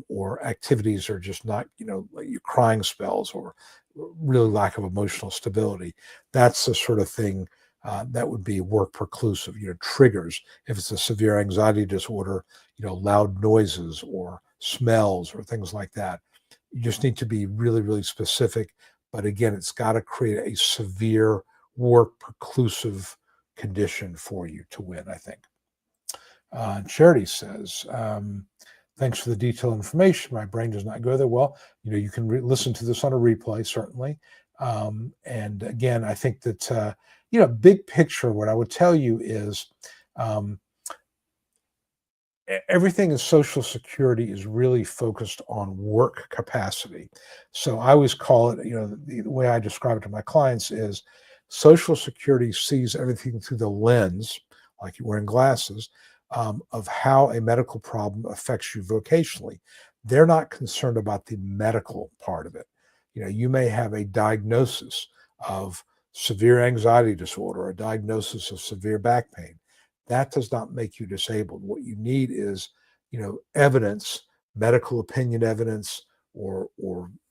or activities are just not, like your crying spells, or really lack of emotional stability. That's the sort of thing that would be work preclusive. Triggers. If it's a severe anxiety disorder, loud noises or smells or things like that. You just need to be really, really specific. But again, it's got to create a severe work preclusive condition for you to win, I think. Charity says, thanks for the detailed information. My brain does not go there. Well, you can listen to this on a replay, certainly. And again, I think that, big picture, what I would tell you is everything in Social Security is really focused on work capacity. So I always call it, the way I describe it to my clients is Social Security sees everything through the lens, like you're wearing glasses, of how a medical problem affects you vocationally. They're not concerned about the medical part of it. You may have a diagnosis of severe anxiety disorder or a diagnosis of severe back pain. That does not make you disabled. What you need is, evidence, medical opinion evidence, or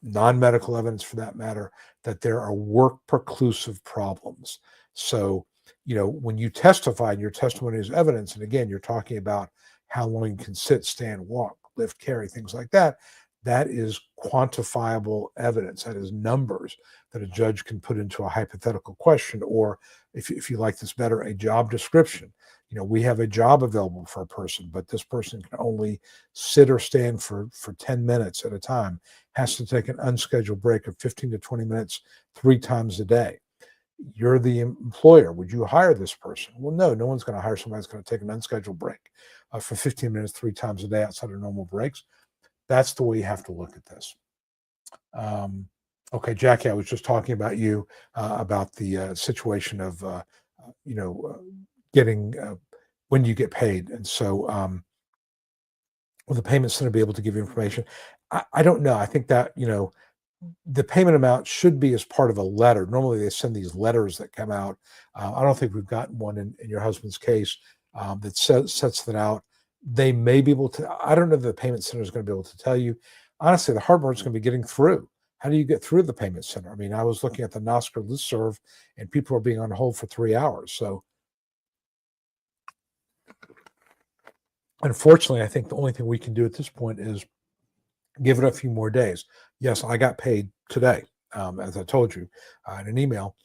non-medical evidence for that matter, that there are work preclusive problems. So, when you testify and your testimony is evidence, and again, you're talking about how long you can sit, stand, walk, lift, carry, things like that, that is quantifiable evidence. That is numbers that a judge can put into a hypothetical question, or if you like this better, a job description. We have a job available for a person, but this person can only sit or stand for 10 minutes at a time, has to take an unscheduled break of 15 to 20 minutes 3 times a day. You're the employer. Would you hire this person? Well, no one's going to hire somebody that's going to take an unscheduled break for 15 minutes 3 times a day outside of normal breaks. That's the way you have to look at this. Okay, Jackie, I was just talking about you, about the situation of, getting when you get paid. And so will the payment center be able to give you information? I don't know. I think that, the payment amount should be as part of a letter. Normally they send these letters that come out. I don't think we've gotten one in your husband's case that sets that out. They may be able to. I don't know if the payment center is going to be able to tell you. Honestly, the hard part is going to be getting through. How do you get through the payment center? I mean, I was looking at the NOSCR listserv and people are being on hold for 3 hours. So unfortunately, I think the only thing we can do at this point is give it a few more days. Yes, I got paid today, as I told you in an email.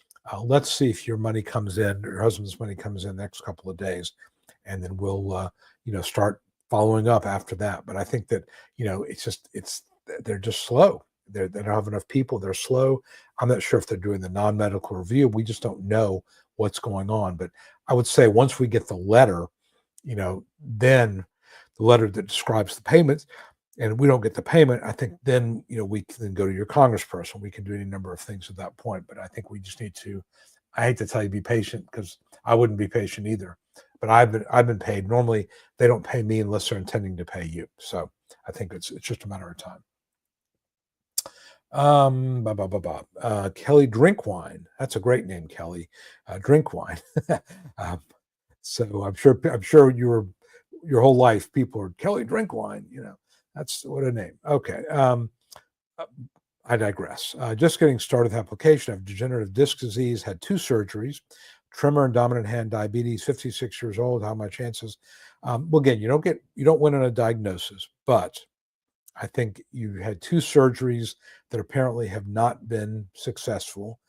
Let's see if your money comes in, or your husband's money comes in the next couple of days, and then we'll, start following up after that. But I think that, they're just slow. They don't have enough people. They're slow. I'm not sure if they're doing the non-medical review. We just don't know what's going on. But I would say once we get the letter, then the letter that describes the payments, and we don't get the payment, I think then, we can then go to your congressperson. We can do any number of things at that point. But I think we just need to, I hate to tell you, be patient, because I wouldn't be patient either. But I've been paid. Normally they don't pay me unless they're intending to pay you. So I think it's just a matter of time. Kelly Drinkwine. That's a great name, Kelly. Drinkwine. So I'm sure your whole life people are Kelly Drinkwine. That's what a name. Okay. I digress. Just getting started with application. I have degenerative disc disease, had 2 surgeries, tremor and dominant hand diabetes, 56 years old. How are my chances? Well, again, you don't win on a diagnosis, but I think you had 2 surgeries that apparently have not been successful.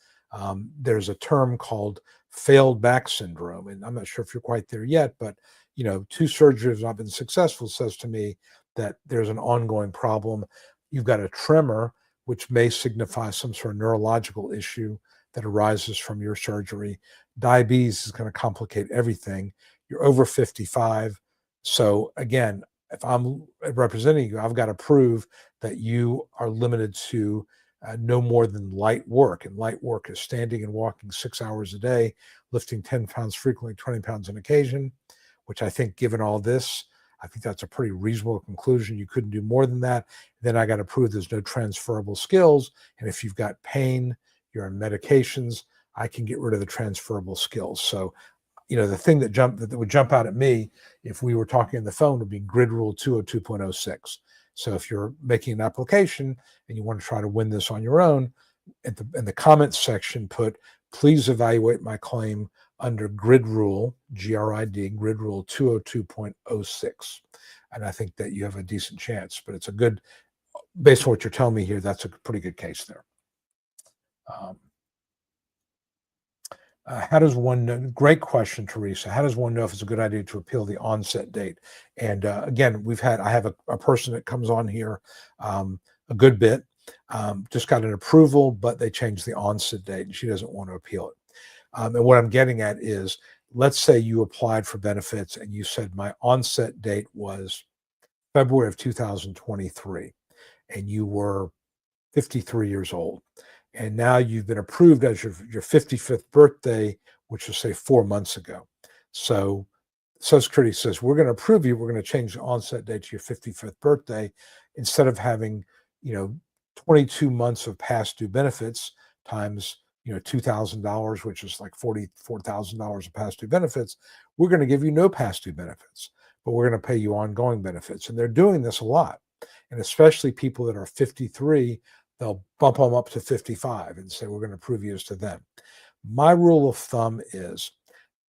There's a term called failed back syndrome, and I'm not sure if you're quite there yet, but 2 surgeries have not been successful says to me that there's an ongoing problem. You've got a tremor, which may signify some sort of neurological issue that arises from your surgery. Diabetes is going to complicate everything. You're over 55. So again, if I'm representing you, I've got to prove that you are limited to no more than light work. And light work is standing and walking 6 hours a day, lifting 10 pounds frequently, 20 pounds on occasion, which I think, given all this, I think that's a pretty reasonable conclusion. You couldn't do more than that. Then I got to prove there's no transferable skills. And if you've got pain, you're on medications, I can get rid of the transferable skills. So, the thing that would jump out at me if we were talking on the phone would be grid rule 202.06. So if you're making an application and you want to try to win this on your own, in the comments section, put, please evaluate my claim under grid rule, GRID, grid rule 202.06. And I think that you have a decent chance, but it's a good, based on what you're telling me here, that's a pretty good case there. How does one know? Great question, Teresa. How does one know if it's a good idea to appeal the onset date? And again, I have a person that comes on here a good bit, just got an approval, but they changed the onset date and she doesn't want to appeal it. And what I'm getting at is, let's say you applied for benefits and you said my onset date was February of 2023 and you were 53 years old. And now you've been approved as your 55th birthday, which was, say, 4 months ago. So Social Security says, we're going to approve you. We're going to change the onset date to your 55th birthday. Instead of having, 22 months of past due benefits times, $2,000, which is like $44,000 of past due benefits, we're going to give you no past due benefits, but we're going to pay you ongoing benefits. And they're doing this a lot. And especially people that are 53, they'll bump them up to 55 and say, we're going to approve you as to them. My rule of thumb is,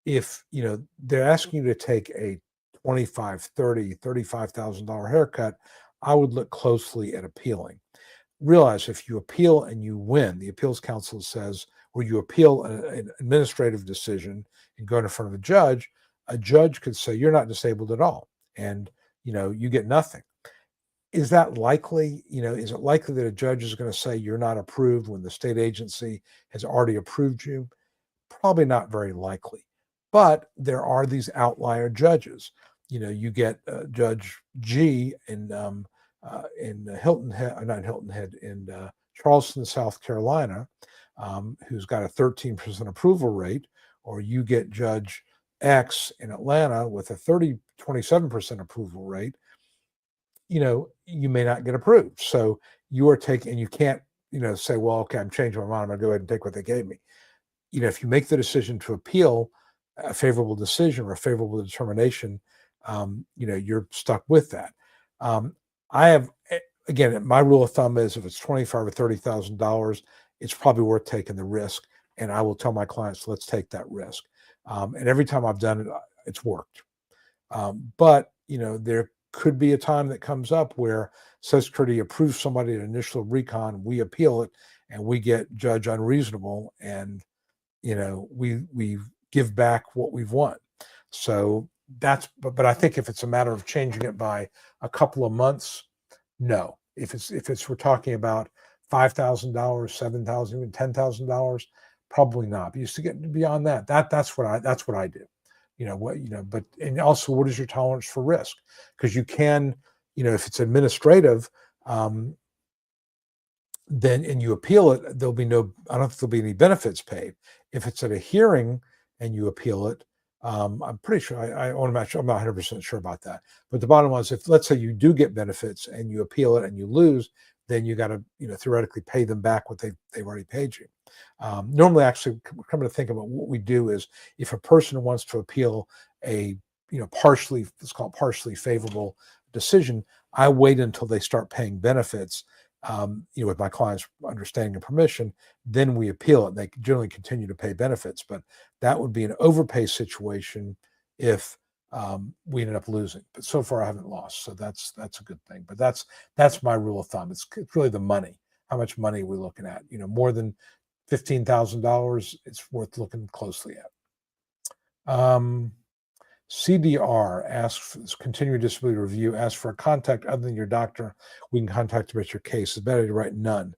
if they're asking you to take a $25, $30, $35,000 haircut, I would look closely at appealing. Realize if you appeal and you win, the appeals council says, or you appeal an administrative decision and go in front of a judge could say you're not disabled at all, and you get nothing. Is that likely? Is it likely that a judge is going to say you're not approved when the state agency has already approved you? Probably not very likely. But there are these outlier judges. You get Judge G in Hilton Head, not Hilton Head, in Charleston, South Carolina, who's got a 13% approval rate, or you get Judge X in Atlanta with a 27% approval rate. You may not get approved. So you are taking, and you can't, say, well, okay, I'm changing my mind. I'm going to go ahead and take what they gave me. If you make the decision to appeal a favorable decision or a favorable determination, you're stuck with that. I have, again, my rule of thumb is if it's $25,000 or $30,000, it's probably worth taking the risk. And I will tell my clients, let's take that risk. And every time I've done it, it's worked. But, there could be a time that comes up where Social Security approves somebody at initial recon, we appeal it, and we get judge unreasonable, and we give back what we've won. So but I think if it's a matter of changing it by a couple of months, no. If we're talking about $5,000, $7,000, even $10,000, probably not. But you to get beyond that, that's what I do. But and also, what is your tolerance for risk? Because you can, if it's administrative, then and you appeal it, I don't think there'll be any benefits paid. If it's at a hearing and you appeal it, I'm pretty sure, I want to match, I'm not 100% sure about that. But the bottom line is, if let's say you do get benefits and you appeal it and you lose, then you got to, theoretically pay them back what they've already paid you. Normally, actually, coming to think about what we do is, if a person wants to appeal a, let's call it partially favorable decision, I wait until they start paying benefits, with my client's understanding and permission, then we appeal it. They generally continue to pay benefits, but that would be an overpay situation if we ended up losing. But so far, I haven't lost, so that's a good thing. But that's my rule of thumb. It's really the money. How much money are we looking at? More than $15,000, it's worth looking closely at. CDR asks, continuing disability review, asks for a contact other than your doctor we can contact about your case. It's better to write none,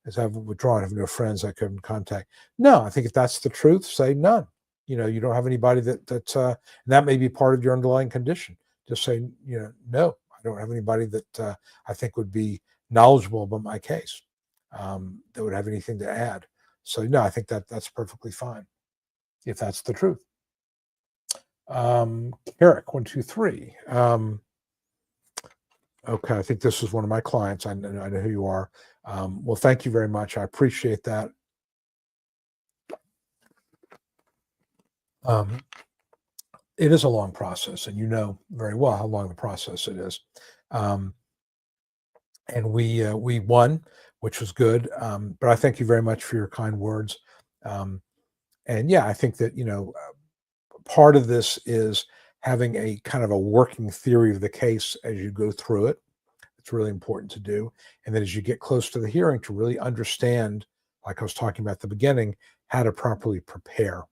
as I've withdrawn. I have no friends I couldn't contact. No, I think if that's the truth, say none. You don't have anybody that may be part of your underlying condition. Just say, no, I don't have anybody that I think would be knowledgeable about my case, that would have anything to add. So no, I think that's perfectly fine if that's the truth. Eric, 123. Okay, I think this is one of my clients. I know who you are. Well, thank you very much. I appreciate that. It is a long process, and you know very well how long the process it is. And we won, which was good. But I thank you very much for your kind words. And yeah, I think that part of this is having a kind of a working theory of the case as you go through it. It's really important to do. And then as you get close to the hearing, to really understand, like I was talking about at the beginning, how to properly prepare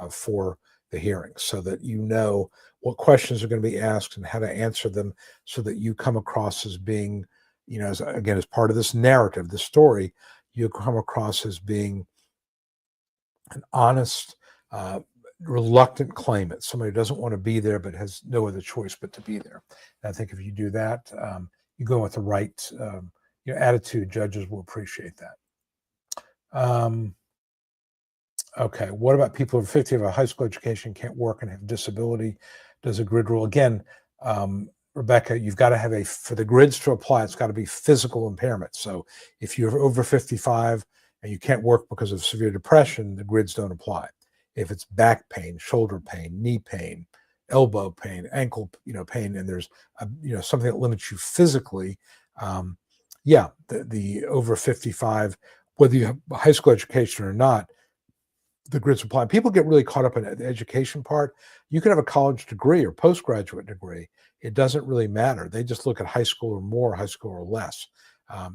for the hearing so that you know what questions are going to be asked and how to answer them so that you come across as being, as part of this narrative, the story, you come across as being an honest, uh, reluctant claimant, somebody who doesn't want to be there but has no other choice but to be there. And I think if you do that, you go with the right attitude, judges will appreciate that. Okay, what about people over 50 have a high school education, can't work, and have disability? Does a grid rule? Again, Rebecca, you've got to have for the grids to apply, it's got to be physical impairment. So if you're over 55 and you can't work because of severe depression, the grids don't apply. If it's back pain, shoulder pain, knee pain, elbow pain, ankle, pain, and there's something that limits you physically, the over 55, whether you have a high school education or not, the grids apply. People get really caught up in the education part. You can have a college degree or postgraduate degree. It doesn't really matter. They just look at high school or more, high school or less.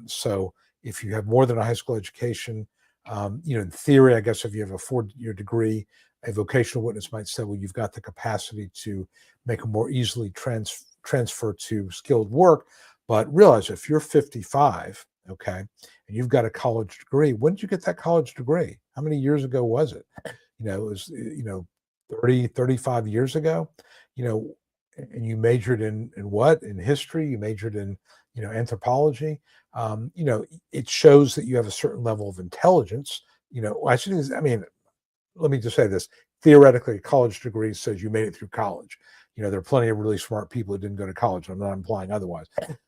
So if you have more than a high school education, in theory, I guess if you have a 4-year degree, a vocational witness might say, well, you've got the capacity to make a more easily transfer to skilled work. But realize if you're 55, okay, and you've got a college degree, when did you get that college degree? How many years ago was it? It was, 30, 35 years ago, and you majored in what? In history, you majored in, anthropology. It shows that you have a certain level of intelligence. Let me just say this. Theoretically, a college degree says you made it through college. There are plenty of really smart people who didn't go to college. I'm not implying otherwise.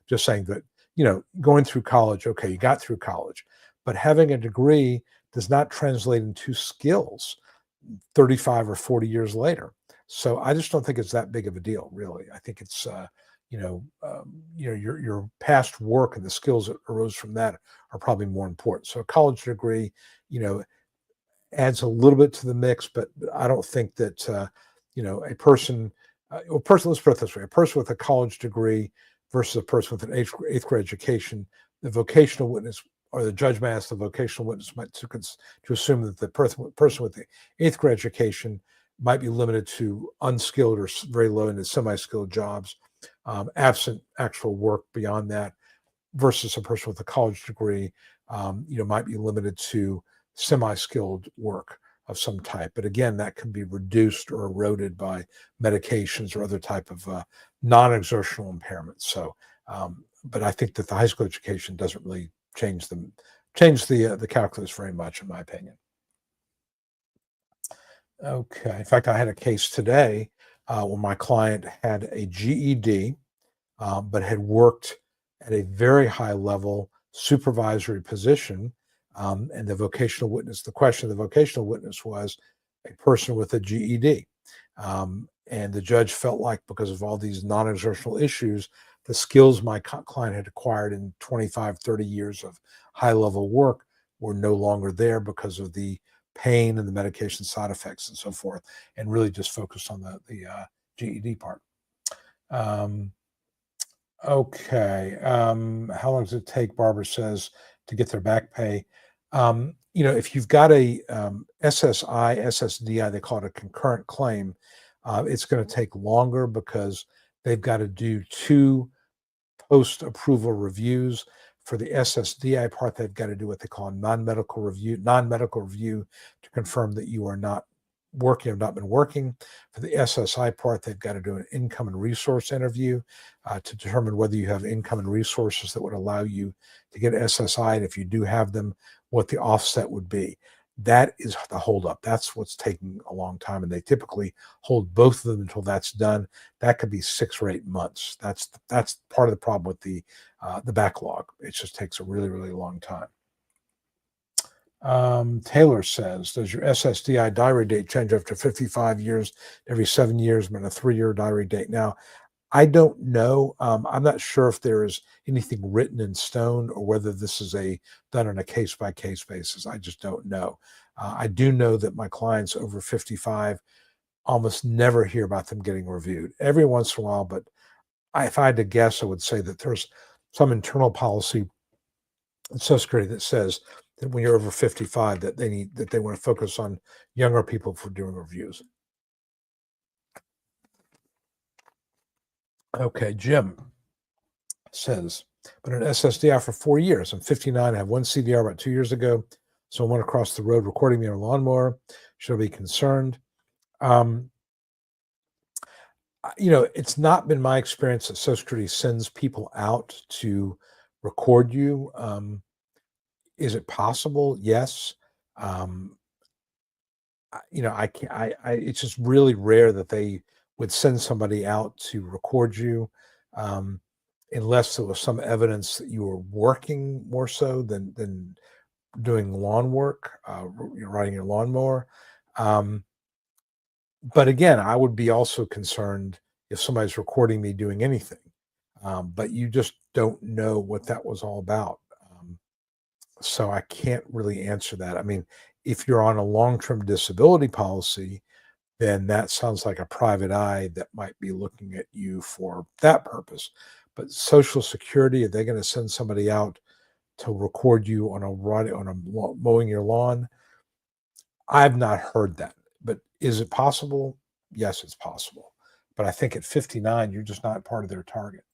Just saying that, going through college, okay, you got through college, but having a degree does not translate into skills 35 or 40 years later. So I just don't think it's that big of a deal, really. I think it's, your past work and the skills that arose from that are probably more important. So a college degree, adds a little bit to the mix, but I don't think that, a person, let's put it this way, a person with a college degree versus a person with an eighth grade education, the vocational witness or the judge may ask the vocational witness to assume that the person with the eighth grade education might be limited to unskilled or very low into semi-skilled jobs, absent actual work beyond that, versus a person with a college degree, might be limited to semi-skilled work of some type. But again, that can be reduced or eroded by medications or other type of non-exertional impairments. So, but I think that the high school education doesn't really change the calculus very much, in my opinion. Okay. In fact, I had a case today where my client had a GED, but had worked at a very high level supervisory position. And the question of the vocational witness was a person with a GED. And the judge felt like because of all these non-exertional issues, the skills my client had acquired in 25, 30 years of high-level work were no longer there because of the pain and the medication side effects and so forth, and really just focused on the GED part. Okay. How long does it take, Barbara says, to get their back pay? If you've got a SSI, SSDI, they call it a concurrent claim, it's going to take longer because they've got to do 2 post-approval reviews. For the SSDI part, they've got to do what they call a non-medical review to confirm that you are not working, have not been working. For the SSI part, they've got to do an income and resource interview to determine whether you have income and resources that would allow you to get SSI, and if you do have them, what the offset would be. That is the holdup. That's what's taking a long time, and they typically hold both of them until that's done. That could be 6 or 8 months. That's part of the problem with the backlog. It just takes a really, really long time. Taylor says, does your SSDI diary date change after 55 years, every 7 years, but a 3-year diary date? Now, I don't know. I'm not sure if there is anything written in stone or whether this is done on a case-by-case basis. I just don't know. I do know that my clients over 55 almost never hear about them getting reviewed. Every once in a while, but if I had to guess, I would say that there's some internal policy in Social Security that says that when you're over 55, that they want to focus on younger people for doing reviews. Okay, Jim says, but an SSDI for 4 years. I'm 59. I have one CDR about 2 years ago. Someone across the road recording me on a lawnmower. Should I be concerned? It's not been my experience that Social Security sends people out to record you. Is it possible? Yes. I can't. It's just really rare that they would send somebody out to record you, unless there was some evidence that you were working more so than doing lawn work, riding your lawnmower. But again, I would be also concerned if somebody's recording me doing anything. But you just don't know what that was all about. So I can't really answer that. I mean, if you're on a long-term disability policy, then that sounds like a private eye that might be looking at you for that purpose. But Social Security, are they going to send somebody out to record you on mowing your lawn? I've not heard that. But is it possible? Yes, it's possible. But I think at 59, you're just not part of their target.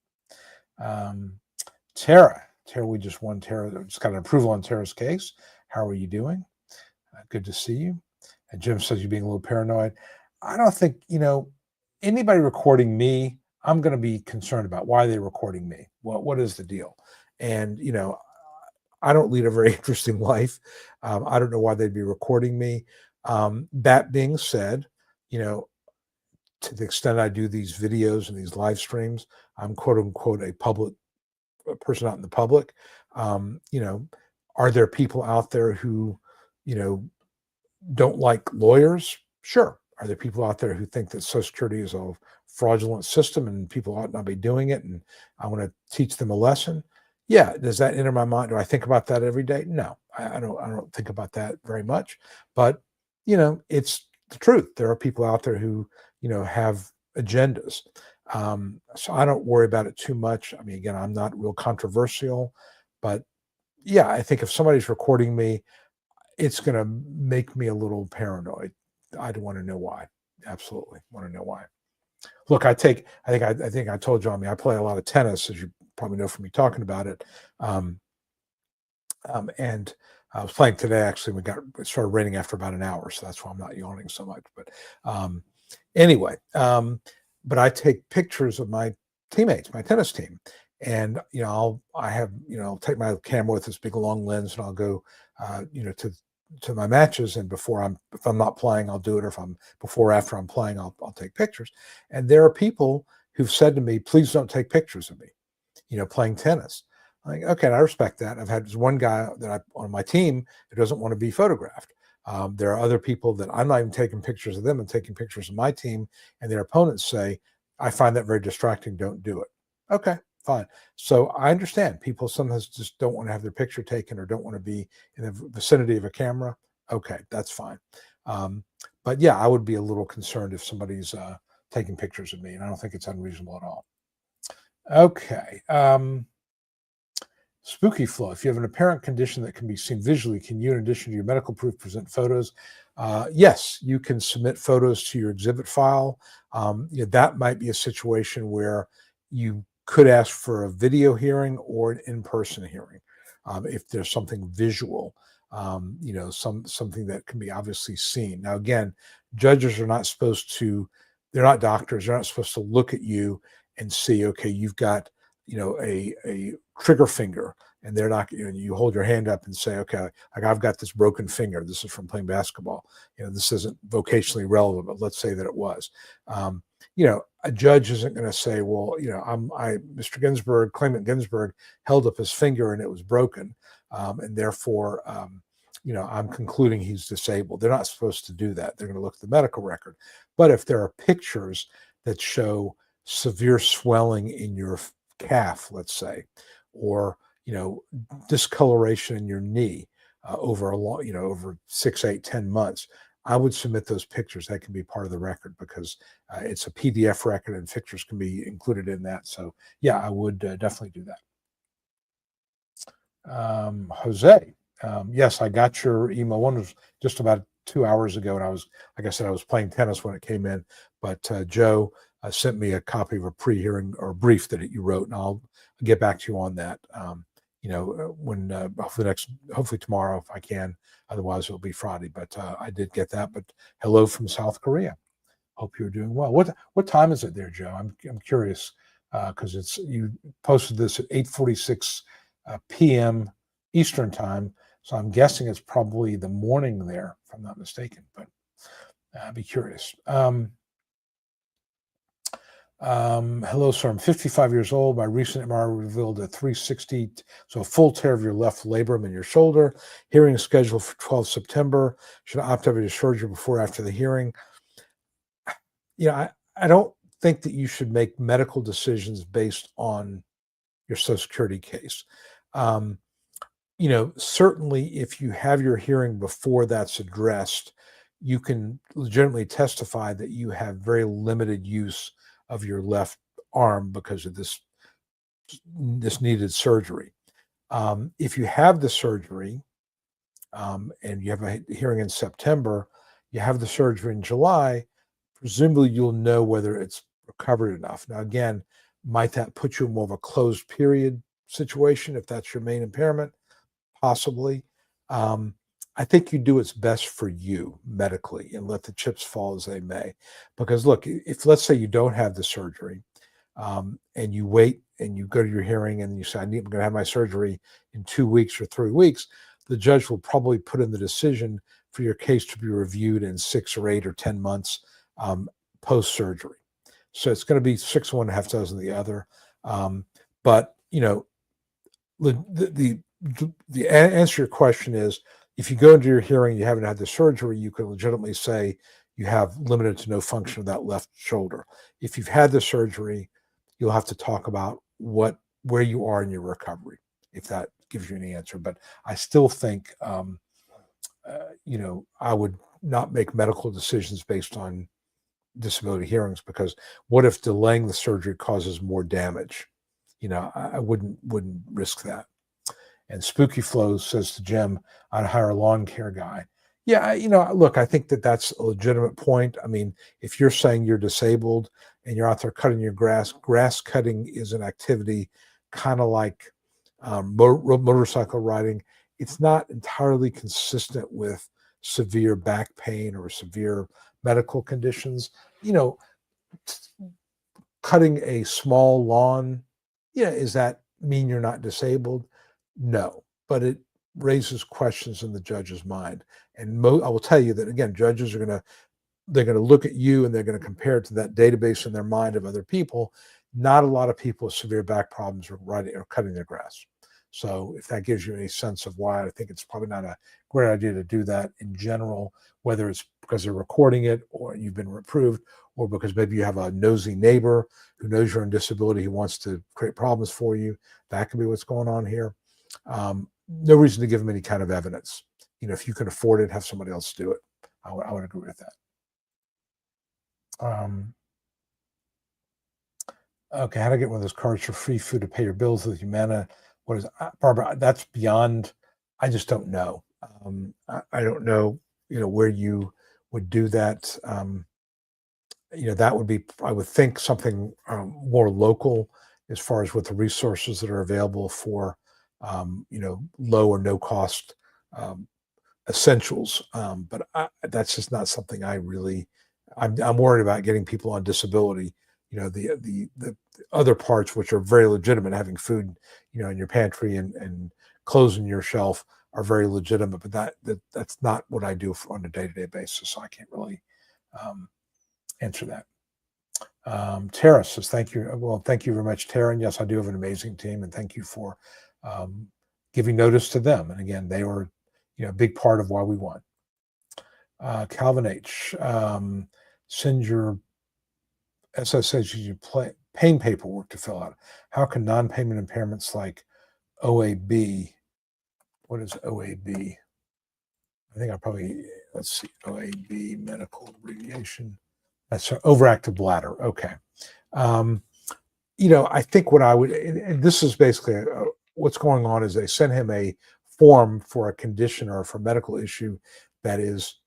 Tara, we just won. Tara just got an approval on Tara's case. How are you doing? Good to see you. And Jim says you're being a little paranoid. I don't think, anybody recording me, I'm going to be concerned about why they're recording me. What is the deal? And, I don't lead a very interesting life. I don't know why they'd be recording me. That being said, to the extent I do these videos and these live streams, I'm quote unquote a person out in the public. Are there people out there who, don't like lawyers? Sure. Are there people out there who think that Social Security is a fraudulent system and people ought not be doing it, and I want to teach them a lesson? Yeah. Does that enter my mind? Do I think about that every day? No, I don't think about that very much. But it's the truth. There are people out there who have agendas. So I don't worry about it too much. I mean, again, I'm not real controversial, but yeah, I think if somebody's recording me, it's going to make me a little paranoid. I'd want to know why. Absolutely want to know why. Look, I think I told you, I play a lot of tennis, as you probably know from me talking about it. And I was playing today, actually. It started raining after about an hour, so that's why I'm not yawning so much. But anyway, but I take pictures of my teammates, my tennis team. And, I'll take my camera with this big long lens, and I'll go, to my matches. And if I'm not playing, I'll do it. Or if I'm after I'm playing, I'll take pictures. And there are people who've said to me, please don't take pictures of me, playing tennis. I'm like, okay, and I respect that. I've had one guy on my team who doesn't want to be photographed. There are other people that I'm not even taking pictures of them and taking pictures of my team, and their opponents say, I find that very distracting. Don't do it. Okay, fine. So I understand people sometimes just don't want to have their picture taken or don't want to be in the vicinity of a camera. Okay, that's fine. But yeah, I would be a little concerned if somebody's taking pictures of me, and I don't think it's unreasonable at all. Okay. Spooky Flow. If you have an apparent condition that can be seen visually, can you, in addition to your medical proof, present photos? Yes, you can submit photos to your exhibit file. That might be a situation where you could ask for a video hearing or an in-person hearing, if there's something visual, something that can be obviously seen. Now, again, judges are not supposed to, they're not doctors, they're not supposed to look at you and see, okay, you've got, a trigger finger, and they're not, you hold your hand up and say, okay, like I've got this broken finger. This is from playing basketball. This isn't vocationally relevant, but let's say that it was. A judge isn't going to say, well, Mr. Ginsberg, claimant Ginsberg, held up his finger and it was broken, and therefore, I'm concluding he's disabled. They're not supposed to do that. They're going to look at the medical record. But if there are pictures that show severe swelling in your calf, let's say, or discoloration in your knee over over 6, 8, 10 months, I would submit those pictures. That can be part of the record because it's a PDF record and pictures can be included in that. So yeah, I would definitely do that. Jose, yes, I got your email. One was just about 2 hours ago, and I was, like I said, I was playing tennis when it came in. But Joe sent me a copy of a pre-hearing or brief that you wrote, and I'll get back to you on that. When hopefully tomorrow if I can. Otherwise, it'll be Friday. But I did get that. But hello from South Korea. Hope you're doing well. What time is it there, Joe? I'm curious because it's you posted this at 8:46 p.m. Eastern time, so I'm guessing it's probably the morning there, if I'm not mistaken. But I'd be curious. Hello, sir. I'm 55 years old. My recent MRI revealed a 360, so a full tear of your left labrum in your shoulder. Hearing is scheduled for 12 September. Should I opt over to surgery before or after the hearing? I don't think that you should make medical decisions based on your Social Security case. Certainly if you have your hearing before that's addressed, you can legitimately testify that you have very limited use of your left arm because of this needed surgery. If you have the surgery and you have a hearing in September, you have the surgery in July, presumably you'll know whether it's recovered enough. Now, again, might that put you in more of a closed period situation if that's your main impairment? Possibly. I think you do what's best for you medically and let the chips fall as they may. Because look, if let's say you don't have the surgery and you wait and you go to your hearing and you say, I'm going to have my surgery in 2 weeks or 3 weeks, the judge will probably put in the decision for your case to be reviewed in 6 or 8 or 10 months post-surgery. So it's going to be 6 of one, half dozen of the other. But the answer to your question is, if you go into your hearing, you haven't had the surgery, you can legitimately say you have limited to no function of that left shoulder. If you've had the surgery, you'll have to talk about where you are in your recovery, if that gives you any answer. But I still think, I would not make medical decisions based on disability hearings, because what if delaying the surgery causes more damage? I wouldn't risk that. And Spooky Flow says to Jim, I'd hire a lawn care guy. Yeah, look, I think that's a legitimate point. I mean, if you're saying you're disabled and you're out there cutting your grass cutting is an activity kind of like motorcycle riding. It's not entirely consistent with severe back pain or severe medical conditions. Cutting a small lawn, does that mean you're not disabled? No, but it raises questions in the judge's mind. And I will tell you that, again, judges they're going to look at you and they're going to compare it to that database in their mind of other people. Not a lot of people with severe back problems are riding or cutting their grass. So if that gives you any sense of why I think it's probably not a great idea to do that in general, whether it's because they're recording it or you've been reproved, or because maybe you have a nosy neighbor who knows you're on disability who wants to create problems for you. That could be what's going on here. No reason to give them any kind of evidence. If you can afford it, have somebody else do it. I would agree with that. Okay, how to get one of those cards for free food to pay your bills with Humana? What is Barbara? That's beyond. I just don't know. I don't know. Where you would do that. That would be, I would think, something more local as far as what the resources that are available for, low or no cost essentials. But that's just not something I really. I'm worried about getting people on disability. The other parts, which are very legitimate, having food, in your pantry and clothes in your shelf, are very legitimate. But that's not what I do on a day-to-day basis. So I can't really answer that. Tara says, thank you. Well, thank you very much, Tara. And yes, I do have an amazing team, and thank you for giving notice to them. And again, they were, a big part of why we won. Calvin H. Send your SSH pain paperwork to fill out. How can non-payment impairments like OAB? What is OAB? I think I probably let's see, OAB, medical abbreviation. That's overactive bladder. Okay. I think what I would, and this is basically what's going on is they send him a form for a condition or for a medical issue that is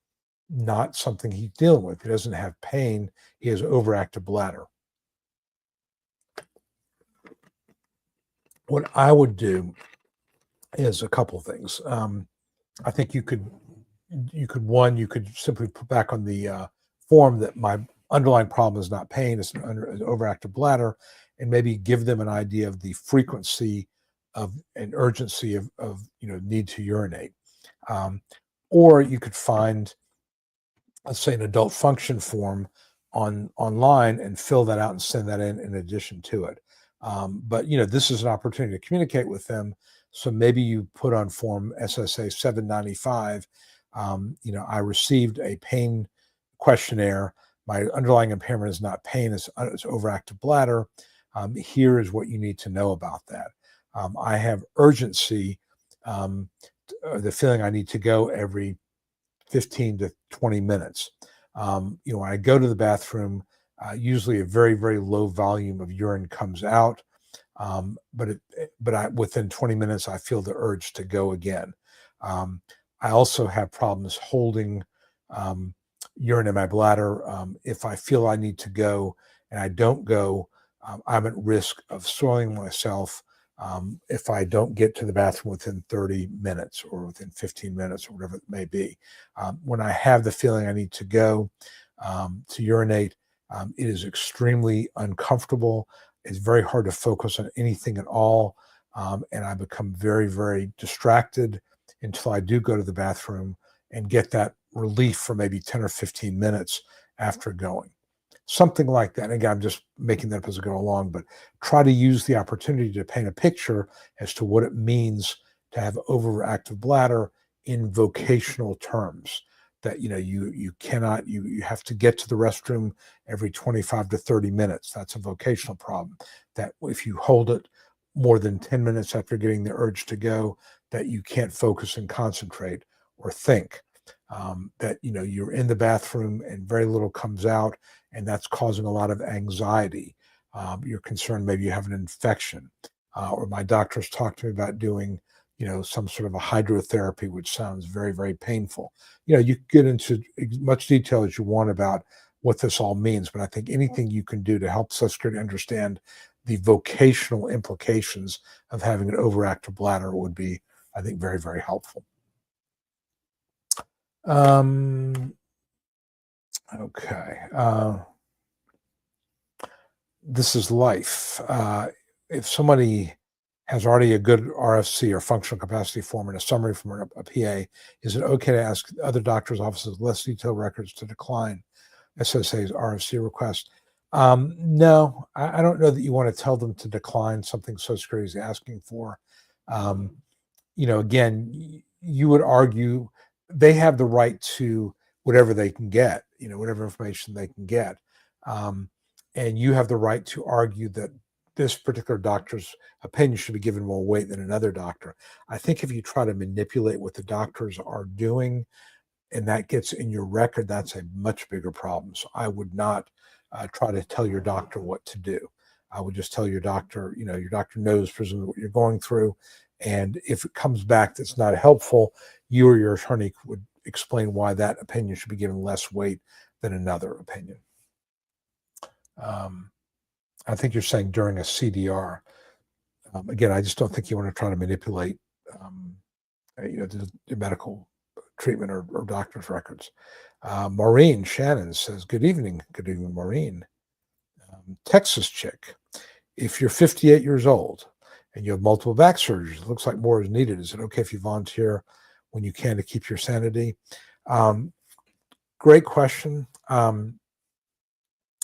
not something he's dealing with. He doesn't have pain. He has overactive bladder. What I would do is a couple of things. I think you could simply put back on the form that my underlying problem is not pain, it's an overactive bladder, and maybe give them an idea of the frequency of and urgency of need to urinate. Or you could find, let's say, an adult function form online and fill that out and send that in addition to it. But this is an opportunity to communicate with them. So maybe you put on form SSA 795. I received a pain questionnaire. My underlying impairment is not pain, it's overactive bladder. Here is what you need to know about that. I have urgency, the feeling I need to go every 15 to 20 minutes. When I go to the bathroom, usually a very, very low volume of urine comes out. But within 20 minutes, I feel the urge to go again. I also have problems holding urine in my bladder. If I feel I need to go and I don't go, I'm at risk of soiling myself if I don't get to the bathroom within 30 minutes or within 15 minutes or whatever it may be. When I have the feeling I need to go to urinate, it is extremely uncomfortable. It's very hard to focus on anything at all. And I become very, very distracted until I do go to the bathroom and get that relief for maybe 10 or 15 minutes after going. Something like that. And again, I'm just making that up as I go along, but try to use the opportunity to paint a picture as to what it means to have overactive bladder in vocational terms. That you cannot, you have to get to the restroom every 25 to 30 minutes. That's a vocational problem. That if you hold it more than 10 minutes after getting the urge to go, that you can't focus and concentrate or think. That you're in the bathroom and very little comes out, and that's causing a lot of anxiety. You're concerned maybe you have an infection, or my doctor's talked to me about doing some sort of a hydrotherapy, which sounds very, very painful. You get into as much detail as you want about what this all means, but I think anything you can do to help Social Security understand the vocational implications of having an overactive bladder would be, I think, very, very helpful. Okay. This is life. If somebody has already a good RFC or functional capacity form and a summary from a PA, is it okay to ask other doctors' offices less detailed records to decline SSA's RFC request? No, I don't know that you want to tell them to decline something Social Security is asking for. Again, you would argue they have the right to whatever they can get, whatever information they can get. And you have the right to argue that this particular doctor's opinion should be given more weight than another doctor. I think if you try to manipulate what the doctors are doing and that gets in your record, that's a much bigger problem. So I would not try to tell your doctor what to do. I would just tell your doctor, your doctor knows presumably what you're going through. And if it comes back that's not helpful, you or your attorney would explain why that opinion should be given less weight than another opinion. I think you're saying during a CDR. Again, I just don't think you want to try to manipulate, the medical treatment or doctor's records. Maureen Shannon says, Good evening, Maureen. Texas chick, if you're 58 years old and you have multiple back surgeries, it looks like more is needed. Is it okay if you volunteer when you can to keep your sanity? Great question.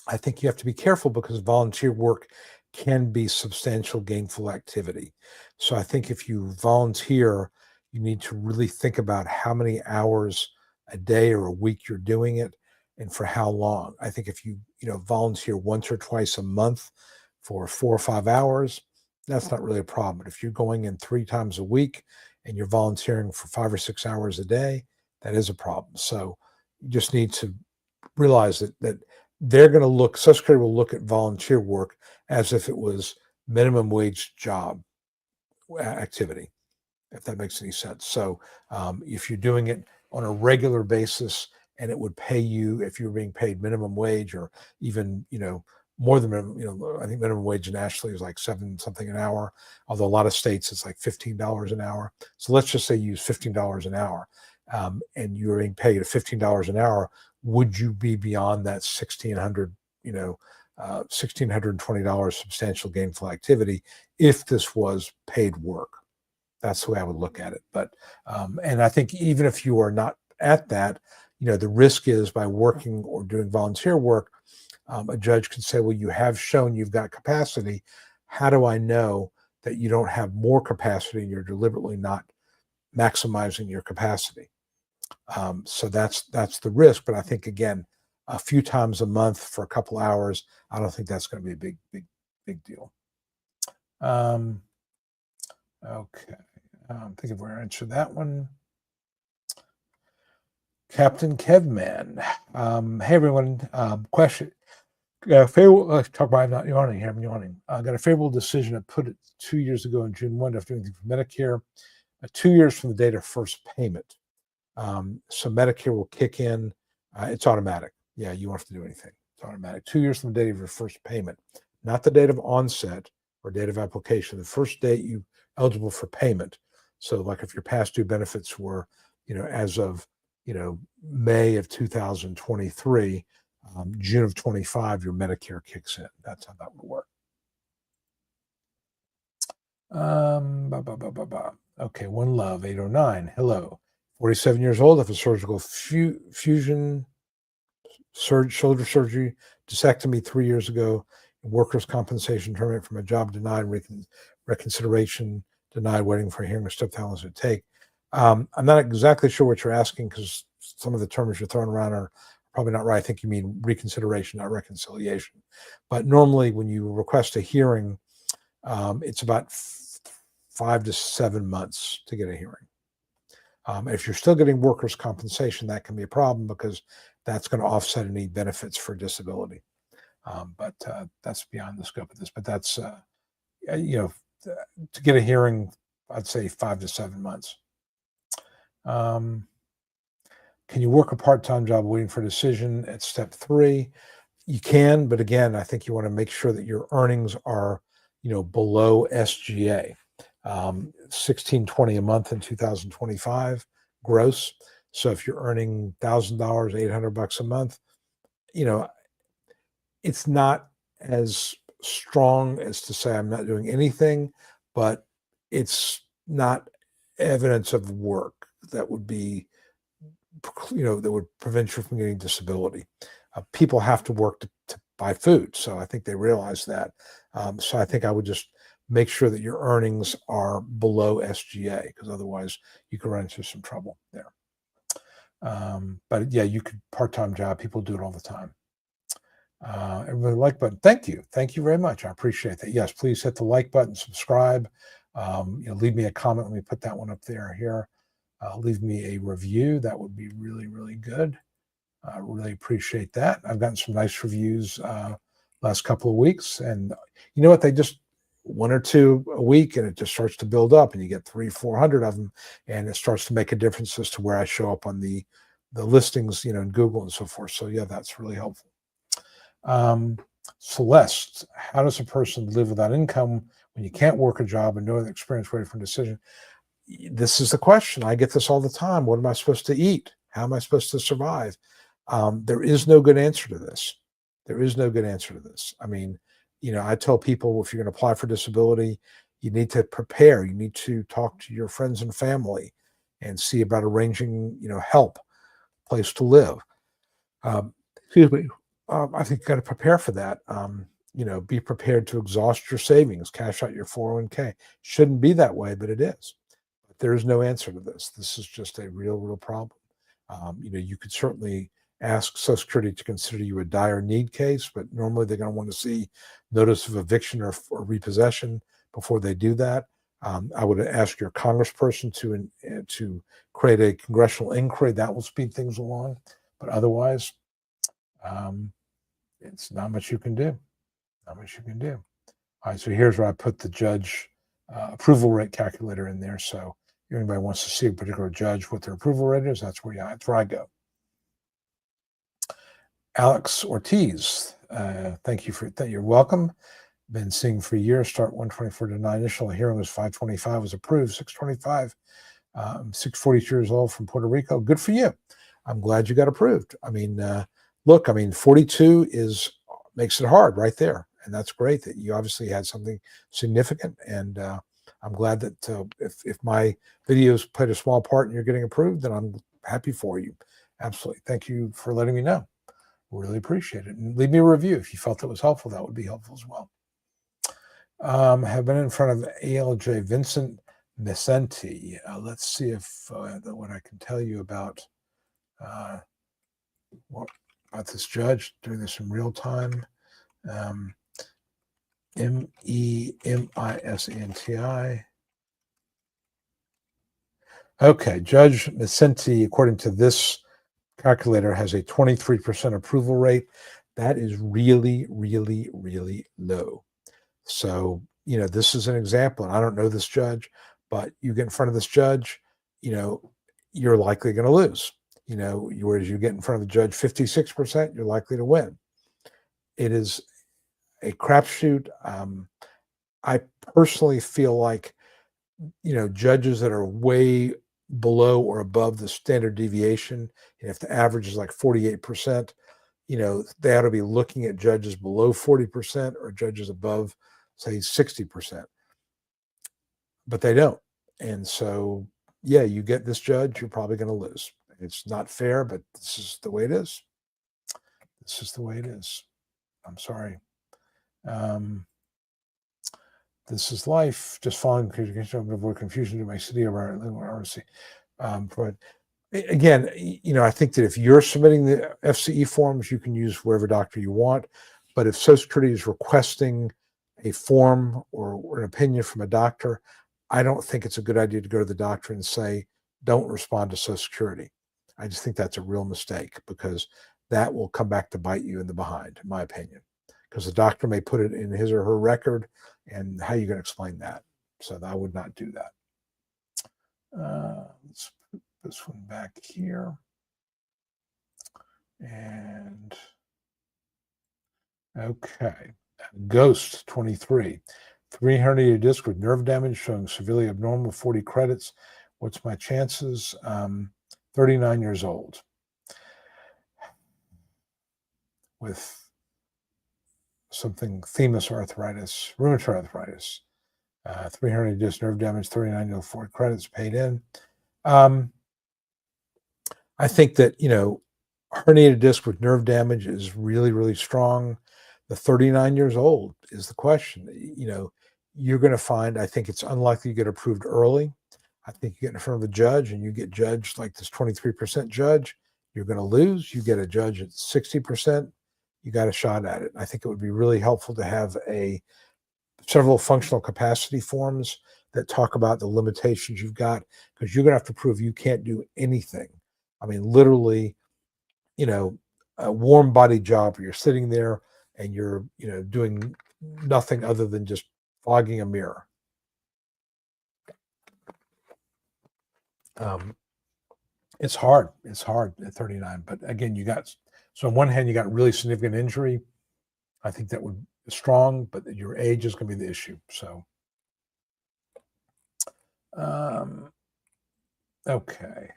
I think you have to be careful because volunteer work can be substantial gainful activity. So I think if you volunteer, you need to really think about how many hours a day or a week you're doing it and for how long. I think if you volunteer once or twice a month for 4 or 5 hours, that's not really a problem. But if you're going in 3 times a week and you're volunteering for 5 or 6 hours a day, that is a problem. So you just need to realize that they're going to look, Social Security will look at volunteer work as if it was minimum wage job activity, if that makes any sense. So if you're doing it on a regular basis and it would pay you if you were being paid minimum wage or even, more than minimum, I think minimum wage nationally is like $7 something an hour, although a lot of states it's like $15 an hour. So let's just say you use $15 an hour and you're being paid at $15 an hour. Would you be beyond that $1,620 substantial gainful activity if this was paid work? That's the way I would look at it. But and I think even if you are not at that, the risk is by working or doing volunteer work, a judge can say, well, you have shown you've got capacity. How do I know that you don't have more capacity and you're deliberately not maximizing your capacity? So that's the risk. But I think, again, a few times a month for a couple hours, I don't think that's going to be a big deal. Okay. I think if we answered that one. Captain Kevman. Hey, everyone. Question. Let's talk about not yawning. I'm yawning. I got a favorable decision. I put it 2 years ago in June 1 after doing anything for Medicare. 2 years from the date of first payment. So Medicare will kick in. It's automatic. Yeah, you won't have to do anything. It's automatic. 2 years from the date of your first payment, not the date of onset or date of application. The first date you eligible for payment. So, like if your past due benefits were, as of May of 2023, June of 25, your Medicare kicks in. That's how that would work. Okay, One Love 809. Hello. 47 years old, have a surgical fusion, shoulder surgery, disectomy 3 years ago, workers' compensation terminate from a job denied, reconsideration denied, waiting for hearing what step how long does it take. I'm not exactly sure what you're asking because some of the terms you're throwing around are probably not right. I think you mean reconsideration, not reconciliation. But normally when you request a hearing, it's about 5 to 7 months to get a hearing. If you're still getting workers' compensation, that can be a problem because that's going to offset any benefits for disability. But that's beyond the scope of this. But that's, to get a hearing, I'd say 5 to 7 months. Can you work a part-time job waiting for a decision at step 3? You can, but again, I think you want to make sure that your earnings are, below SGA. $1,620 a month in 2025 gross. So if you're earning $1,000, $800 a month, it's not as strong as to say I'm not doing anything, but it's not evidence of work that would be, that would prevent you from getting disability. People have to work to buy food. So I think they realize that. So I think I would just make sure that your earnings are below SGA because otherwise you could run into some trouble there. But yeah, you could part-time job. People do it all the time. Everybody like button. Thank you. Thank you very much. I appreciate that. Yes, please hit the like button, subscribe. Leave me a comment. Let me put that one up there here. Leave me a review. That would be really, really good. I really appreciate that. I've gotten some nice reviews last couple of weeks. And you know what? They just 1 or 2 a week and it just starts to build up and you get 300-400 of them. And it starts to make a difference as to where I show up on the listings, in Google and so forth. So yeah, that's really helpful. Celeste, how does a person live without income when you can't work a job and no other experience waiting for a decision? This is the question. I get this all the time. What am I supposed to eat? How am I supposed to survive? There is no good answer to this. There is no good answer to this. I mean, I tell people if you're going to apply for disability, you need to prepare. You need to talk to your friends and family and see about arranging, help, place to live. Excuse me. I think you got to prepare for that. Be prepared to exhaust your savings, cash out your 401k. Shouldn't be that way, but it is. But there is no answer to this. This is just a real problem. You could certainly ask Social Security to consider you a dire need case, but normally they're going to want to see notice of eviction or repossession before they do that. I would ask your congressperson to create a congressional inquiry. That will speed things along. But otherwise, it's not much you can do. Not much you can do. All right, so here's where I put the judge approval rate calculator in there. So if anybody wants to see a particular judge, what their approval rate is, that's where I go. Alex Ortiz, thank you for that. You're welcome. Been seeing for years. Start 124 to 9. Initial hearing was 525. Was approved 625. 642 years old from Puerto Rico. Good for you. I'm glad you got approved. I mean, look, I mean, 42 makes it hard right there, and that's great that you obviously had something significant. And I'm glad that if my videos played a small part in your getting approved, then I'm happy for you. Absolutely. Thank you for letting me know. Really appreciate it. And leave me a review if you felt that was helpful. That would be helpful as well. Have been in front of ALJ Vincent Vicenti. Let's see if what I can tell you about this judge, doing this in real time. MEMISENTI. Okay, Judge Vicenti, according to this calculator, has a 23% approval rate. That is really, really, really low. So, this is an example, and I don't know this judge, but you get in front of this judge, you're likely going to lose. Whereas you get in front of the judge 56%, you're likely to win. It is a crapshoot. I personally feel like, judges that are way below or above the standard deviation, if the average is like 48%, they ought to be looking at judges below 40% or judges above, say, 60%. But they don't. And so, yeah, you get this judge, you're probably going to lose. It's not fair, but this is the way it is. This is the way it is. I'm sorry. This is life. Just following communication to avoid confusion to my city or RC. But again, I think that if you're submitting the FCE forms, you can use whatever doctor you want. But if Social Security is requesting a form or an opinion from a doctor, I don't think it's a good idea to go to the doctor and say, don't respond to Social Security. I just think that's a real mistake, because that will come back to bite you in the behind, in my opinion, because the doctor may put it in his or her record, and how are you going to explain that? So I would not do that. Let's put this one back here. And okay, Ghost 23, 3 herniated disc with nerve damage showing severely abnormal, 40 credits. What's my chances? 39 years old with something thymus arthritis, rheumatoid arthritis. 3 herniated disc, nerve damage, 39 year old, 40 credits paid in. I think that, herniated disc with nerve damage is really, really strong. The 39 years old is the question. You're going to find, I think it's unlikely you get approved early. I think you get in front of a judge and you get judged like this 23% judge, you're going to lose. You get a judge at 60%, you got a shot at it. I think it would be really helpful to have several functional capacity forms that talk about the limitations you've got, because you're going to have to prove you can't do anything. I mean, literally, a warm body job where you're sitting there and you're, doing nothing other than just fogging a mirror. It's hard. It's hard at 39. But again, so on one hand, you got really significant injury. I think that would be strong, but your age is going to be the issue. So, okay.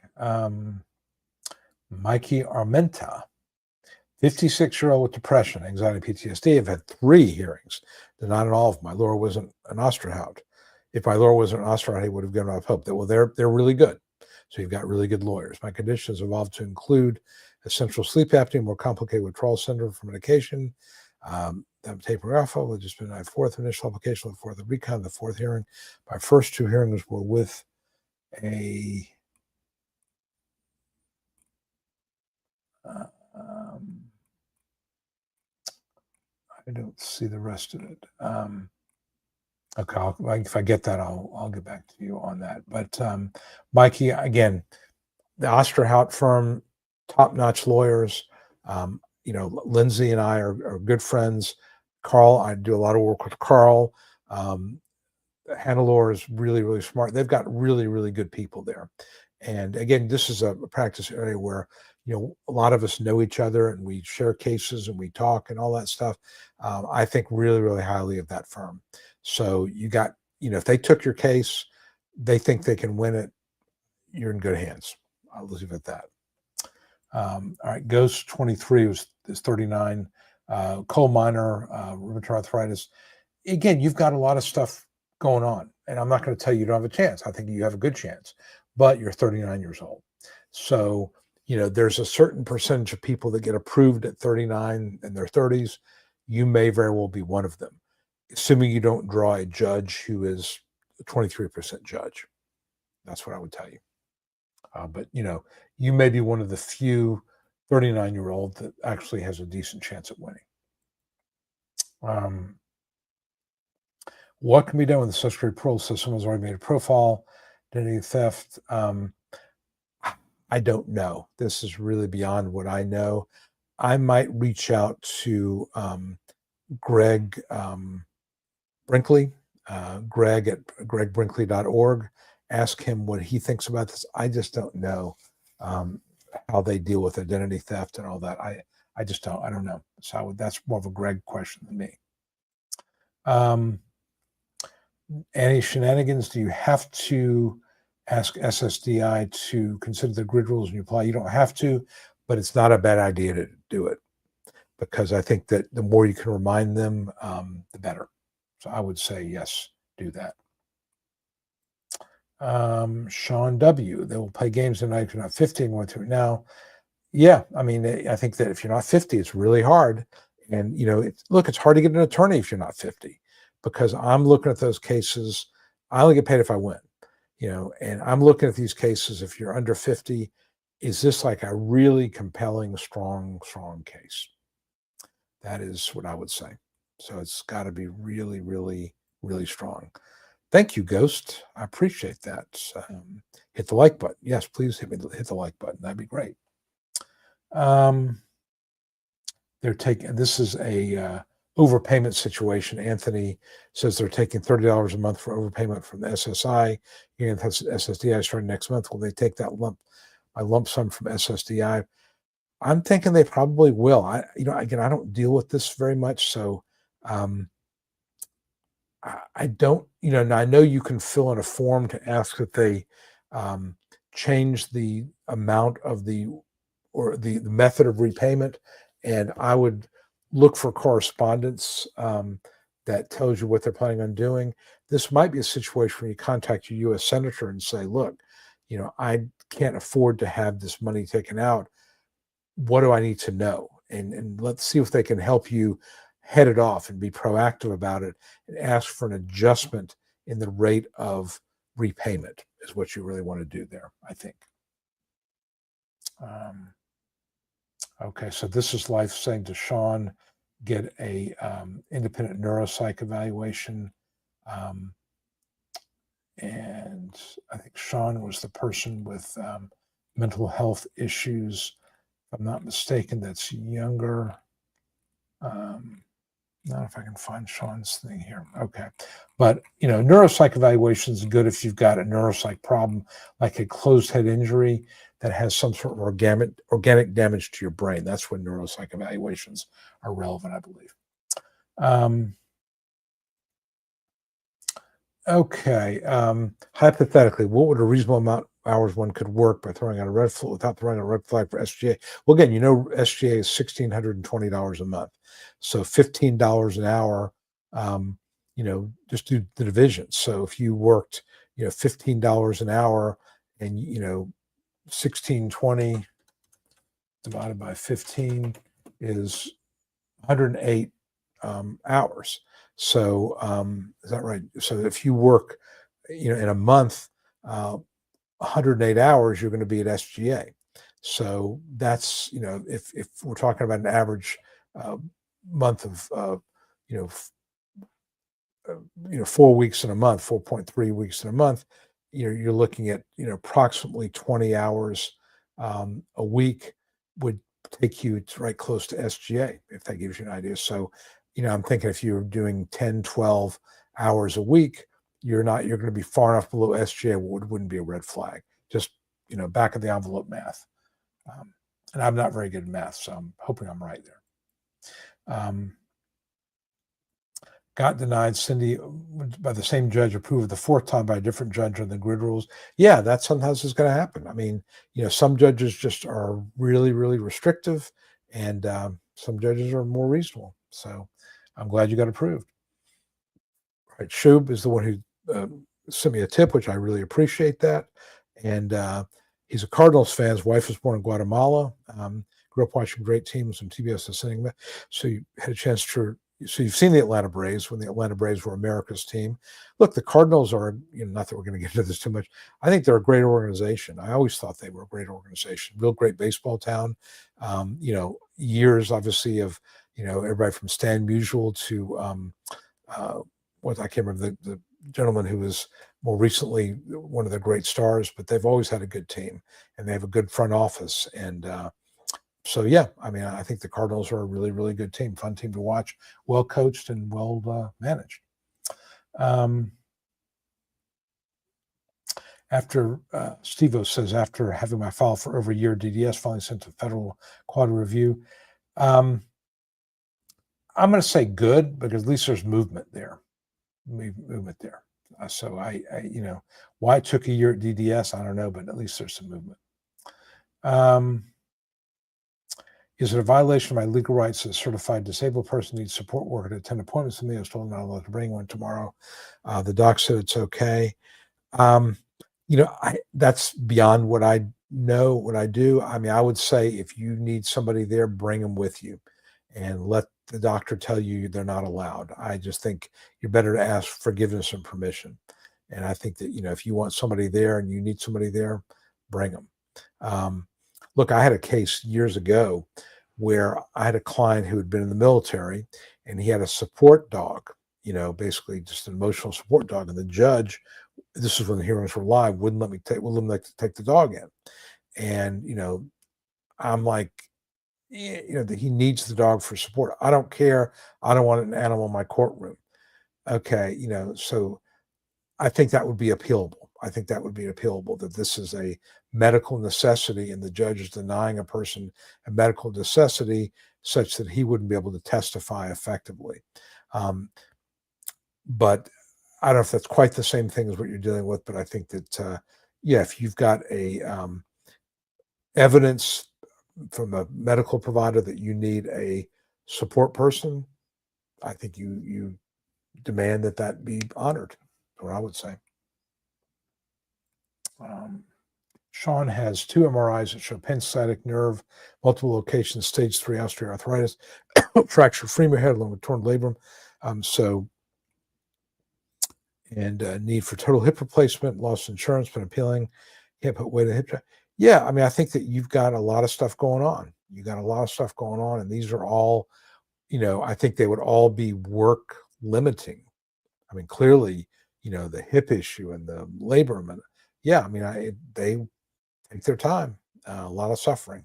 Mikey Armenta, 56-year-old with depression, anxiety, PTSD. I've had 3 hearings, denied all of them. My lawyer wasn't an Osterhout. If my lawyer wasn't an Osterhout, he would have given up hope. They're really good. So you've got really good lawyers. My conditions evolved to include essential sleep apnea, more complicated withdrawal syndrome for medication. I'm tapering off. I've just been my 4th initial application, the 4th recon, the 4th hearing. My first 2 hearings were with a I don't see the rest of it. Okay, if I get that, I'll get back to you on that. But Mikey, again, the Osterhout firm, top-notch lawyers. Lindsay and I are good friends. Carl, I do a lot of work with Carl. Hannelore is really, really smart. They've got really, really good people there. And again, this is a practice area where, a lot of us know each other and we share cases and we talk and all that stuff. I think really, really highly of that firm. So you got, if they took your case, they think they can win it, you're in good hands. I'll leave it at that. All right, Ghost 23 is 39, coal miner, rheumatoid arthritis. Again, you've got a lot of stuff going on, and I'm not going to tell you don't have a chance. I think you have a good chance, but you're 39 years old. So, there's a certain percentage of people that get approved at 39 in their 30s. You may very well be one of them, assuming you don't draw a judge who is a 23% judge. That's what I would tell you. But you may be one of the few 39-year-old that actually has a decent chance at winning. What can be done with the Social Security parole system? Has already made a profile, identity theft. I don't know. This is really beyond what I know. I might reach out to Greg Brinkley, Greg at gregbrinkley.org. Ask him what he thinks about this. I just don't know how they deal with identity theft and all that. I just don't. I don't know. So that's more of a Greg question than me. Any shenanigans? Do you have to ask SSDI to consider the grid rules when you apply? You don't have to, but it's not a bad idea to do it, because I think that the more you can remind them, the better. So I would say yes, do that. Sean W. They will play games tonight if you're not 50 and going through it now. Yeah, I mean, I think that if you're not 50, it's really hard. And, it's hard to get an attorney if you're not 50, because I'm looking at those cases. I only get paid if I win, and I'm looking at these cases. If you're under 50, is this like a really compelling, strong case? That is what I would say. So it's got to be really, really, really strong. Thank you, Ghost. I appreciate that. Hit the like button. Yes, please hit the like button. That'd be great. This is a overpayment situation. Anthony says they're taking $30 a month for overpayment from the SSI and SSDI starting next month. Will they take that lump sum from SSDI? I'm thinking they probably will. Again, I don't deal with this very much, so I don't, and I know you can fill in a form to ask that they change the amount of the method of repayment, and I would look for correspondence that tells you what they're planning on doing. This might be a situation where you contact your U.S. senator and say, look, I can't afford to have this money taken out. What do I need to know? And let's see if they can help you head it off and be proactive about it and ask for an adjustment in the rate of repayment is what you really want to do there, I think. Okay, so this is Life saying to Sean, get a independent neuropsych evaluation. And I think Sean was the person with mental health issues. If I'm not mistaken, that's younger. Not if I can find Sean's thing here. Okay. But, neuropsych evaluation is good if you've got a neuropsych problem, like a closed head injury that has some sort of organic damage to your brain. That's when neuropsych evaluations are relevant, I believe. Okay. Hypothetically, what would a reasonable amount of hours one could work by throwing out a red flag without throwing out a red flag for SGA? Well, again, SGA is $1,620 a month. So $15 an hour, just do the division. So if you worked, $15 an hour and, 1620 divided by 15 is 108 hours. So is that right? So if you work, in a month, 108 hours, you're going to be at SGA. So that's, if we're talking about an average month of, 4 weeks in a month, 4.3 weeks in a month, you're looking at, approximately 20 hours a week would take you right close to SGA, if that gives you an idea. So, I'm thinking if you're doing 10, 12 hours a week, you're going to be far enough below SGA, wouldn't be a red flag. Just, back of the envelope math. And I'm not very good at math, so I'm hoping I'm right there. Got denied, Cindy, by the same judge, approved the fourth time by a different judge on the grid rules. Yeah, that sometimes is going to happen. I mean, some judges just are really, really restrictive, and some judges are more reasonable. So I'm glad you got approved. All right, Shub is the one who sent me a tip, which I really appreciate that. And he's a Cardinals fan. His wife was born in Guatemala. Grew up watching great teams on TBS and sitting. So you had a chance to. So you've seen the Atlanta Braves when the Atlanta Braves were America's team. Look, the Cardinals are, not that we're going to get into this too much. I think they're a great organization. I always thought they were a great organization. Real great baseball town. Years obviously of, everybody from Stan Musial to I can't remember the gentleman who was more recently one of the great stars, but they've always had a good team and they have a good front office. And so, yeah, I mean, I think the Cardinals are a really, really good team, fun team to watch, well coached and well managed. After Steve-O says, after having my file for over a year, DDS finally sent to federal quality review. I'm going to say good, because at least there's movement there. So why it took a year at DDS, I don't know, but at least there's some movement. Is it a violation of my legal rights as a certified disabled person needs support worker to attend appointments with me? I was told I'm not allowed to bring one tomorrow. The doc said it's okay. That's beyond what I know, what I do. I mean, I would say if you need somebody there, bring them with you and let the doctor tell you they're not allowed. I just think you're better to ask forgiveness and permission. And I think that, if you want somebody there and you need somebody there, bring them. Look, I had a case years ago where I had a client who had been in the military and he had a support dog, basically just an emotional support dog. And the judge, this is when the hearings were live, wouldn't let me take the dog in. And, I'm like, that he needs the dog for support. I don't care. I don't want an animal in my courtroom. Okay. So I think that would be appealable. That this is a medical necessity and the judge is denying a person a medical necessity such that he wouldn't be able to testify effectively. But I don't know if that's quite the same thing as what you're dealing with, but I think that, if you've got a evidence from a medical provider that you need a support person, I think you demand that be honored, or I would say. Sean has 2 MRIs that show pensatic nerve, multiple locations, stage 3 osteoarthritis, fractured femur head along with torn labrum. Need for total hip replacement, lost insurance, been appealing, can't put weight on hip. Yeah, I mean, I think that you've got a lot of stuff going on. And these are all, I think they would all be work limiting. I mean, clearly, the hip issue and the labrum, and they take their time. A lot of suffering.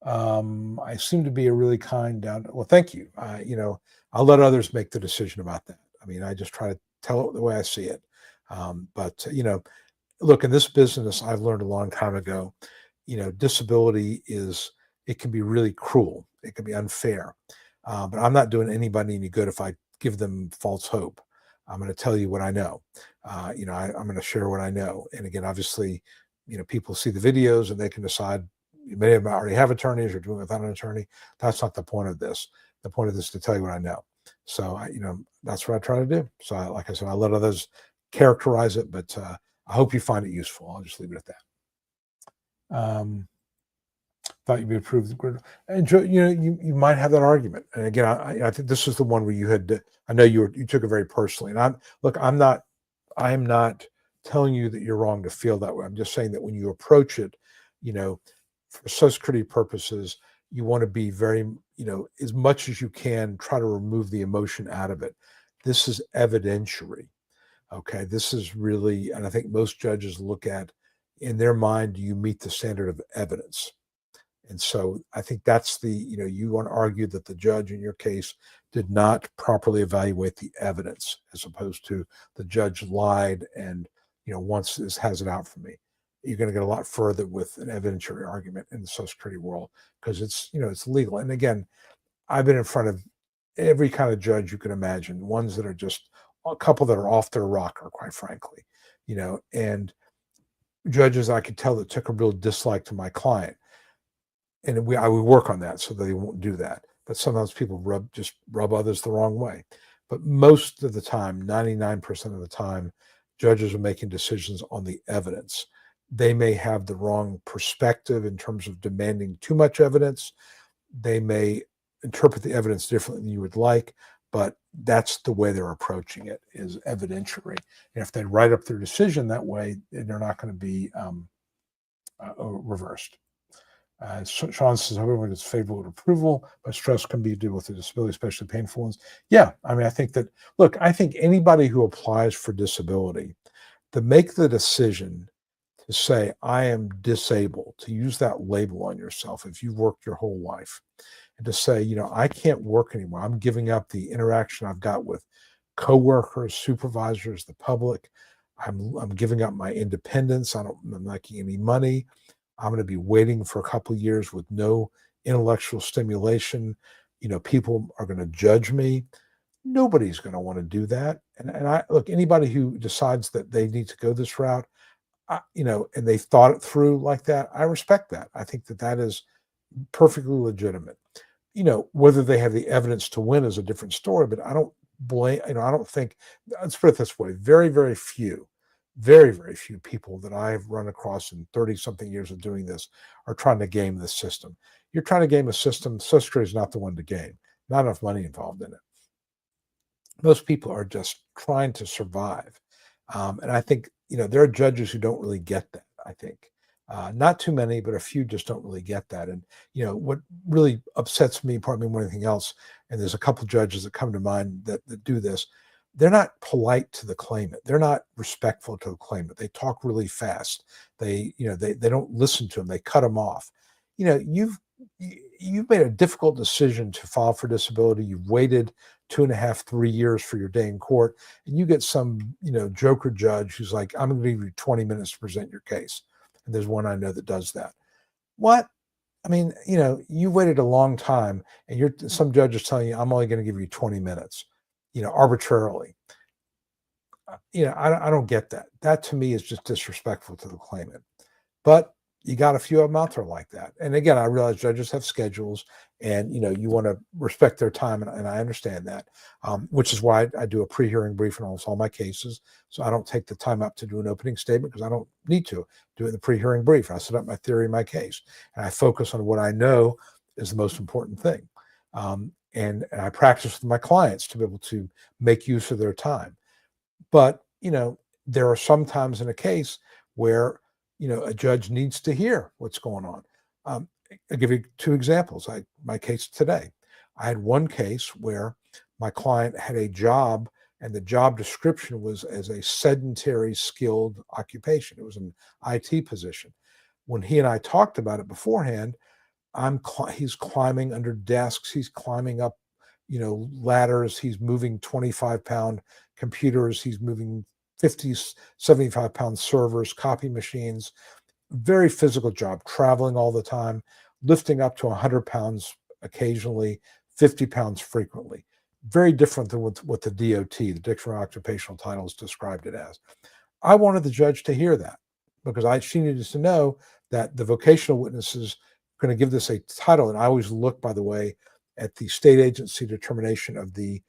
I seem to be a really kind well, thank you. I'll let others make the decision about that. I mean, I just try to tell it the way I see it. Look, in this business, I've learned a long time ago, disability it can be really cruel. It can be unfair. But I'm not doing anybody any good if I give them false hope. I'm going to tell you what I know. I'm going to share what I know. And again, obviously, people see the videos and they can decide. Many of them already have attorneys or doing it without an attorney. That's not the point of this. The point of this is to tell you what I know. So, that's what I try to do. So, like I said, I let others characterize it, but I hope you find it useful. I'll just leave it at that. Thought you'd be approved the grid. And you might have that argument. And again, I think this is the one where you had. I know you took it very personally. And I am not telling you that you're wrong to feel that way. I'm just saying that when you approach it, for Social Security purposes, you want to be very, as much as you can, try to remove the emotion out of it. This is evidentiary. Okay. This is really, and I think most judges look at, in their mind, do you meet the standard of evidence? And so I think that's you want to argue that the judge in your case did not properly evaluate the evidence, as opposed to the judge lied and, once this has it out for me. You're going to get a lot further with an evidentiary argument in the Social Security world, because it's legal. And again, I've been in front of every kind of judge you can imagine, ones that are just a couple that are off their rocker, quite frankly, and judges I could tell that took a real dislike to my client. And I would work on that so they won't do that. But sometimes people rub others the wrong way. But most of the time, 99% of the time, judges are making decisions on the evidence. They may have the wrong perspective in terms of demanding too much evidence. They may interpret the evidence differently than you would like, but that's the way they're approaching it, is evidentiary. And if they write up their decision that way, they're not going to be reversed. Sean says, however, it's favorable to approval, but stress can be due with a disability, especially painful ones. Yeah, I mean, I think anybody who applies for disability, to make the decision to say, I am disabled, to use that label on yourself if you've worked your whole life, and to say, I can't work anymore. I'm giving up the interaction I've got with coworkers, supervisors, the public. I'm giving up my independence. I'm not making any money. I'm going to be waiting for a couple of years with no intellectual stimulation. People are going to judge me. Nobody's going to want to do that. And I look, anybody who decides that they need to go this route, and they thought it through like that, I respect that. I think that is perfectly legitimate. Whether they have the evidence to win is a different story, but I don't blame, I don't think, let's put it this way, very, very few people that I've run across in 30 something years of doing this are trying to game the system. You're trying to game a system. Social Security is not the one to game. Not enough money involved in it. Most people are just trying to survive. And I think, there are judges who don't really get that, I think. Not too many, but a few just don't really get that. And, what really upsets me, probably more than anything else, and there's a couple judges that come to mind that do this, they're not polite to the claimant. They're not respectful to the claimant. They talk really fast. They don't listen to them. They cut them off. You've made a difficult decision to file for disability. You've waited 2.5, 3 years for your day in court, and you get some, joker judge who's like, I'm going to give you 20 minutes to present your case. And there's one I know that does that. What? I mean, you waited a long time, and some judge is telling you, I'm only going to give you 20 minutes, arbitrarily. I don't get that. That to me is just disrespectful to the claimant. But you got a few of them out there like that. And again, I realize judges have schedules, and you want to respect their time, and I understand that, which is why I do a pre-hearing brief in almost all my cases. So I don't take the time up to do an opening statement, because I don't need to do it in the pre-hearing brief. I set up my theory of my case, and I focus on what I know is the most important thing. And I practice with my clients to be able to make use of their time. But, there are some times in a case where, a judge needs to hear what's going on. I'll give you two examples. My case today, I had one case where my client had a job, and the job description was as a sedentary skilled occupation. It was an IT position. When he and I talked about it beforehand, he's climbing under desks. He's climbing up, ladders. He's moving 25-pound computers. He's moving 50, 75-pound servers, copy machines. Very physical job, traveling all the time, lifting up to 100 pounds occasionally, 50 pounds frequently. Very different than what the DOT, the Dictionary of Occupational Titles, described it as. I wanted the judge to hear that, because she needed to know that the vocational witness is going to give this a title. And I always look, by the way, at the state agency determination of the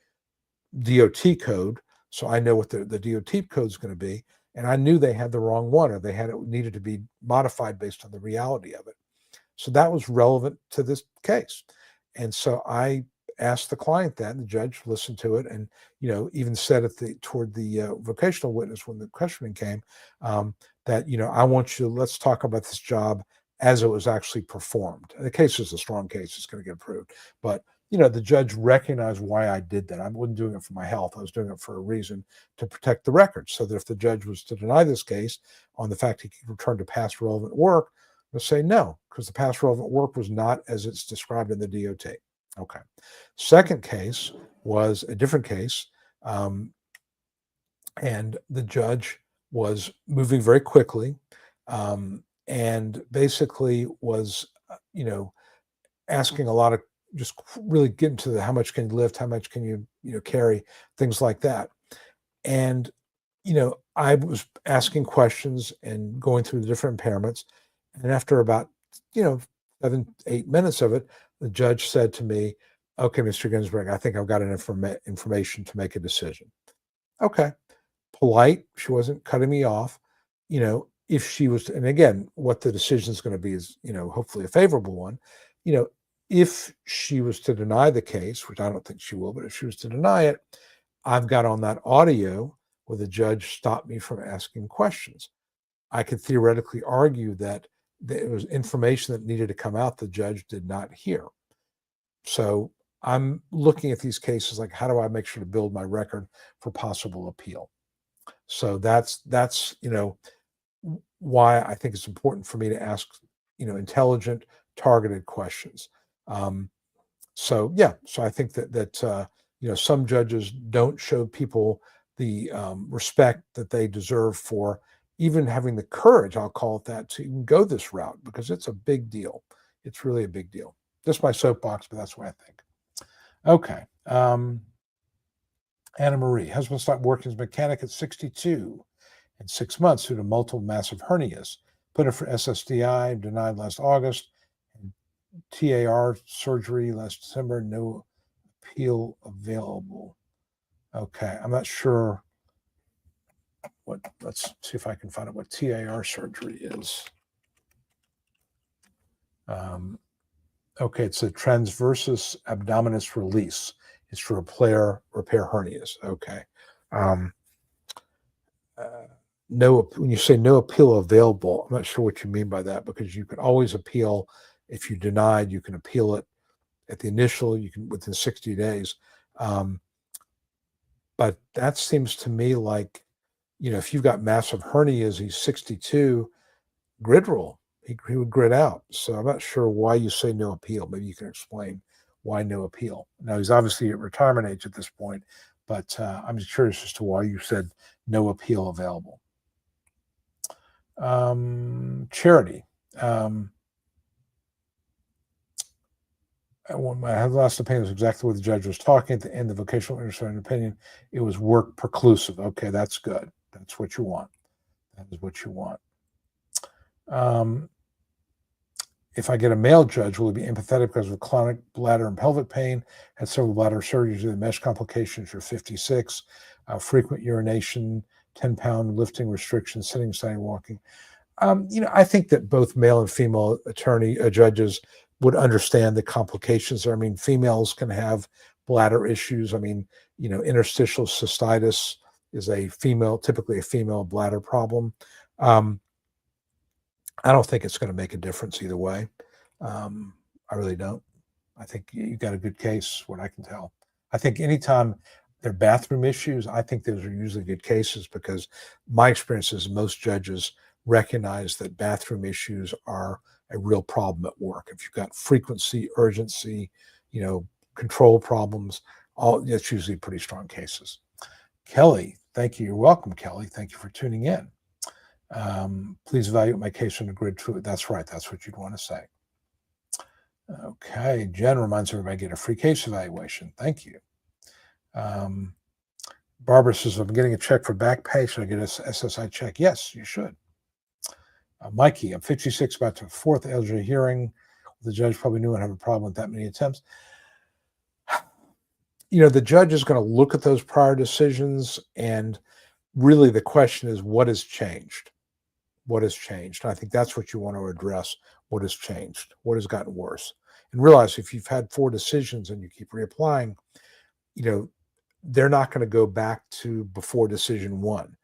DOT code, so I know what the DOT code is going to be. And I knew they had the wrong one, or it needed to be modified based on the reality of it. So that was relevant to this case. And so I asked the client that, and the judge listened to it, and even said toward the vocational witness when the questioning came, that I want you, let's talk about this job as it was actually performed. And the case is a strong case, it's going to get approved. But, the judge recognized why I did that. I wasn't doing it for my health. I was doing it for a reason, to protect the record, so that if the judge was to deny this case on the fact he could return to past relevant work, they'll say no, because the past relevant work was not as it's described in the DOT. Okay. Second case was a different case. And the judge was moving very quickly, and basically was, asking a lot of, just really getting to the how much can you lift, how much can you carry, things like that. And, I was asking questions and going through the different impairments. And after about, 7-8 minutes of it, the judge said to me, "Okay, Mr. Ginsberg, I think I've got enough information to make a decision." Okay. Polite. She wasn't cutting me off. If she was, and again, what the decision is going to be is, hopefully a favorable one. If she was to deny the case, which I don't think she will, but if she was to deny it, I've got on that audio where the judge stopped me from asking questions. I could theoretically argue that there was information that needed to come out the judge did not hear. So I'm looking at these cases like, how do I make sure to build my record for possible appeal? So that's why I think it's important for me to ask, intelligent, targeted questions. So I think that some judges don't show people the respect that they deserve for even having the courage, I'll call it that, to even go this route, because it's a big deal. It's really a big deal. Just my soapbox, but that's what I think. Okay. Anna Marie, husband stopped working as a mechanic at 62 in 6 months due to multiple massive hernias. Put in for SSDI, denied last August. And TAR surgery last December, no appeal available. Okay, I'm not sure let's see if I can find out what TAR surgery is. Okay, it's a transversus abdominis release. It's to repair hernias. Okay. When you say no appeal available, I'm not sure what you mean by that, because you can always appeal. If you denied, you can appeal it at the initial, you can within 60 days. But that seems to me like, if you've got massive hernias, he's 62, grid rule. He would grid out. So I'm not sure why you say no appeal. Maybe you can explain why no appeal. Now, he's obviously at retirement age at this point, but I'm just curious as to why you said no appeal available. Charity. When my last opinion was exactly what the judge was talking at the end of the vocational interest opinion. It was work preclusive. Okay, that's good. That's what you want. That is what you want. If I get a male judge, will he be empathetic because of chronic bladder and pelvic pain, had several bladder surgeries with mesh complications, you're 56, frequent urination, 10-pound lifting restrictions, sitting, standing, walking. I think that both male and female judges would understand the complications. I mean, females can have bladder issues. I mean, interstitial cystitis is typically a female bladder problem. I don't think it's going to make a difference either way. I really don't. I think you got a good case, what I can tell. I think anytime there are bathroom issues, I think those are usually good cases, because my experience is most judges recognize that bathroom issues are a real problem at work. If you've got frequency, urgency, control problems, that's usually pretty strong cases. Kelly, thank you. You're welcome, Kelly. Thank you for tuning in. Please evaluate my case on the grid. That's right. That's what you'd want to say. Okay. Jen reminds everybody get a free case evaluation. Thank you. Barbara says, I'm getting a check for back pay. Should I get a SSI check? Yes, you should. Mikey, I'm 56, about to fourth LJ hearing. The judge probably knew I'd have a problem with that many attempts. The judge is going to look at those prior decisions, and really the question is, what has changed? What has changed? And I think that's what you want to address. What has changed? What has gotten worse? And realize if you've had 4 decisions and you keep reapplying, they're not going to go back to before decision 1.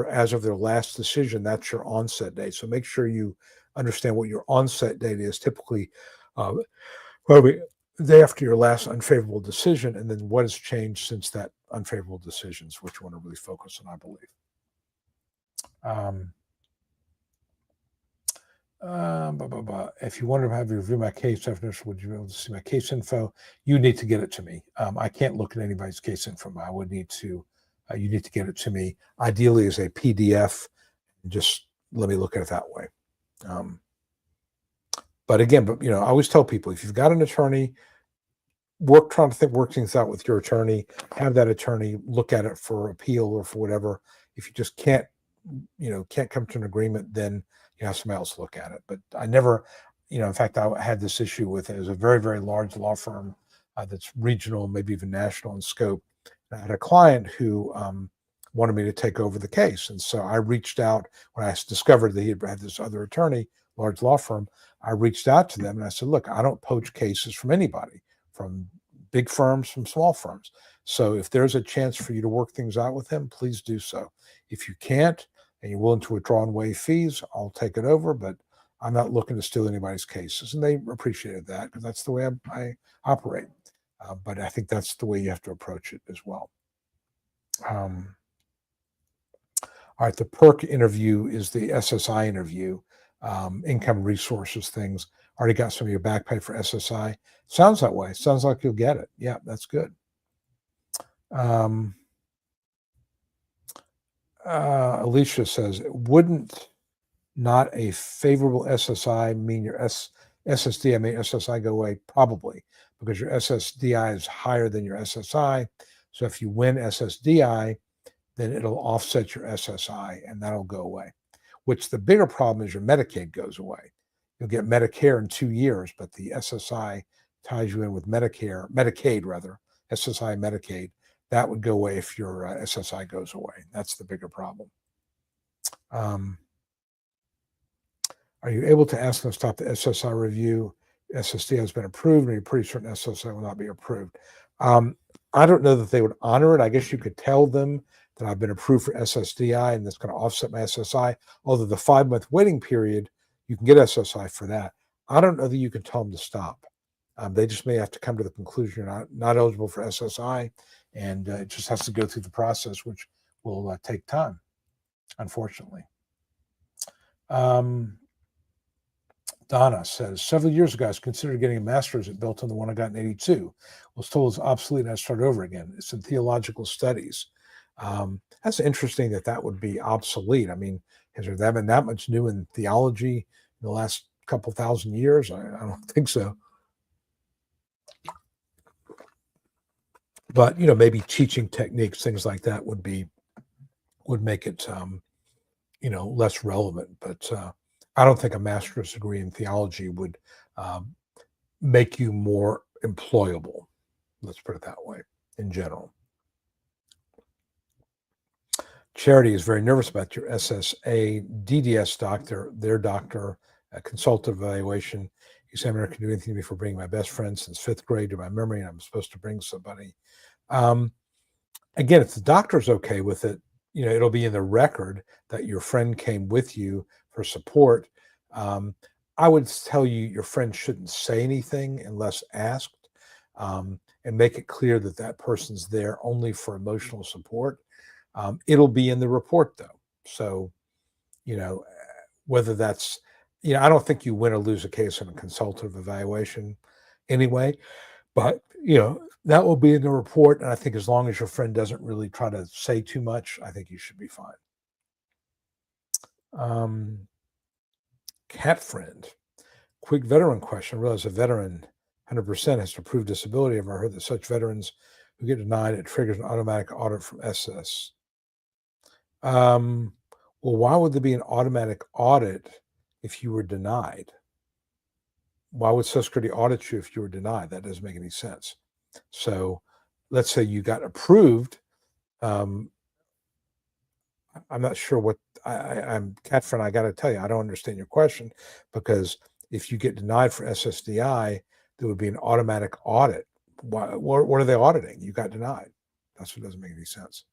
as of their last decision, that's your onset date. So make sure you understand what your onset date is. Typically, uh, the day after your last unfavorable decision, and then what has changed since that unfavorable decision is what you want to really focus on, I believe. If you want to have you review my case definition, would you be able to see my case info? You need to get it to me. I can't look at anybody's case info. I would need to. You need to get it to me, ideally as a PDF. Just let me look at it that way. But again, I always tell people, if you've got an attorney, work things out with your attorney. Have that attorney look at it for appeal or for whatever. If you just can't come to an agreement, then you have somebody else look at it. But I never, in fact, I had this issue with it. It was a very, very large law firm that's regional, maybe even national in scope. I had a client who wanted me to take over the case. And so I reached out when I discovered that he had this other attorney, large law firm. I reached out to them and I said, look, I don't poach cases from anybody, from big firms, from small firms. So if there's a chance for you to work things out with him, please do so. If you can't, and you're willing to withdraw and waive fees, I'll take it over, but I'm not looking to steal anybody's cases. And they appreciated that because that's the way I operate. But I think that's the way you have to approach it as well. All right, the PERC interview is the SSI interview, income resources things. Already got some of your back pay for SSI. Sounds that way. Sounds like you'll get it. Yeah, that's good. Alicia says, wouldn't not a favorable SSI mean your SSDI made SSI go away? Probably, because your SSDI is higher than your SSI. So if you win SSDI, then it'll offset your SSI and that'll go away. Which the bigger problem is your Medicaid goes away. You'll get Medicare in 2 years, but the SSI ties you in with Medicaid, SSI Medicaid. That would go away if your SSI goes away. That's the bigger problem. Are you able to ask them to stop the SSI review? SSD has been approved, and you're pretty certain SSI will not be approved. I don't know that they would honor it. I guess you could tell them that I've been approved for SSDI, and that's going to offset my SSI. Although the 5-month waiting period, you can get SSI for that. I don't know that you can tell them to stop. They just may have to come to the conclusion you're not eligible for SSI, and it just has to go through the process, which will take time, unfortunately. Donna says, several years ago, I was considered getting a master's at Belton, the one I got in 82. Was told it's obsolete and I started over again. It's in theological studies. That's interesting that would be obsolete. I mean, has there been that much new in theology in the last couple thousand years? I don't think so. But, maybe teaching techniques, things like that would make it, less relevant. But I don't think a master's degree in theology would make you more employable. Let's put it that way in general. Charity is very nervous about your SSA DDS doctor, their doctor, a consultative evaluation. Examiner can do anything to me for bringing my best friend since 5th grade to my memory, and I'm supposed to bring somebody. Again, if the doctor's okay with it, it'll be in the record that your friend came with you for support. I would tell you your friend shouldn't say anything unless asked, and make it clear that that person's there only for emotional support. It'll be in the report though. So, whether that's, I don't think you win or lose a case in a consultative evaluation anyway, but, that will be in the report. And I think as long as your friend doesn't really try to say too much, I think you should be fine. Cat friend, quick veteran question. I realize a veteran 100% has to prove disability. I've heard that such veterans who get denied, it triggers an automatic audit from SS. Well, why would there be an automatic audit if you were denied? Why would Social Security audit you if you were denied? That doesn't make any sense. So let's say you got approved. I'm not sure what I'm cat friend. I got to tell you, I don't understand your question, because if you get denied for SSDI, there would be an automatic audit. What are they auditing? You got denied. That's what doesn't make any sense.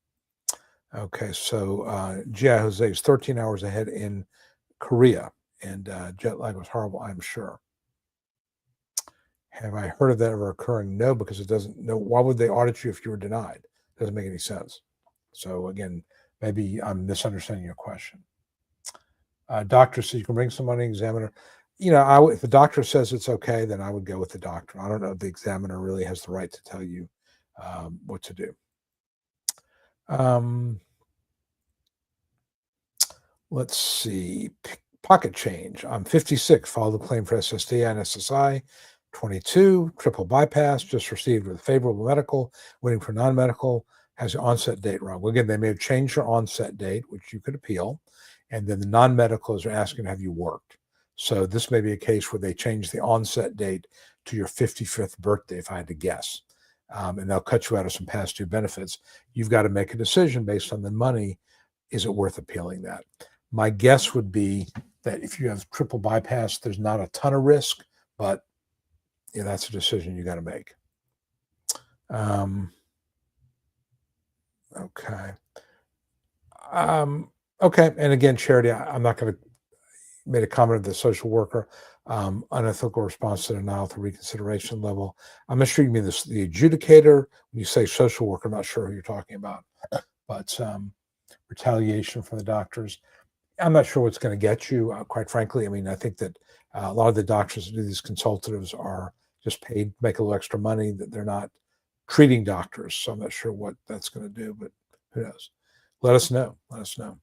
Okay, so Jia Jose is 13 hours ahead in Korea, and jet lag was horrible, I'm sure. Have I heard of that ever occurring? No, because it doesn't. No, why would they audit you if you were denied? Doesn't make any sense. So again, maybe I'm misunderstanding your question. Doctor says you can bring somebody, examiner. If the doctor says it's okay, then I would go with the doctor. I don't know if the examiner really has the right to tell you what to do. Um, let's see. Pocket change. I'm 56. Filed a claim for SSD and SSI. 22. Triple bypass. Just received with favorable medical. Waiting for non-medical. Has the onset date wrong. Well, again, they may have changed your onset date, which you could appeal. And then the non-medicals are asking, have you worked? So this may be a case where they change the onset date to your 55th birthday, if I had to guess. And they'll cut you out of some past due benefits. You've got to make a decision based on the money. Is it worth appealing that? My guess would be that if you have triple bypass, there's not a ton of risk, but that's a decision you got to make. Okay. Okay. And again, Charity, I'm not going to make a comment of the social worker, unethical response to denial to reconsideration level. I'm not sure you mean this, the adjudicator. When you say social worker, I'm not sure who you're talking about, but retaliation from the doctors. I'm not sure what's going to get you, quite frankly. I mean, I think that a lot of the doctors who do these consultatives are just paid to make a little extra money, that they're not treating doctors. So I'm not sure what that's going to do, but who knows? Let us know. Let us know.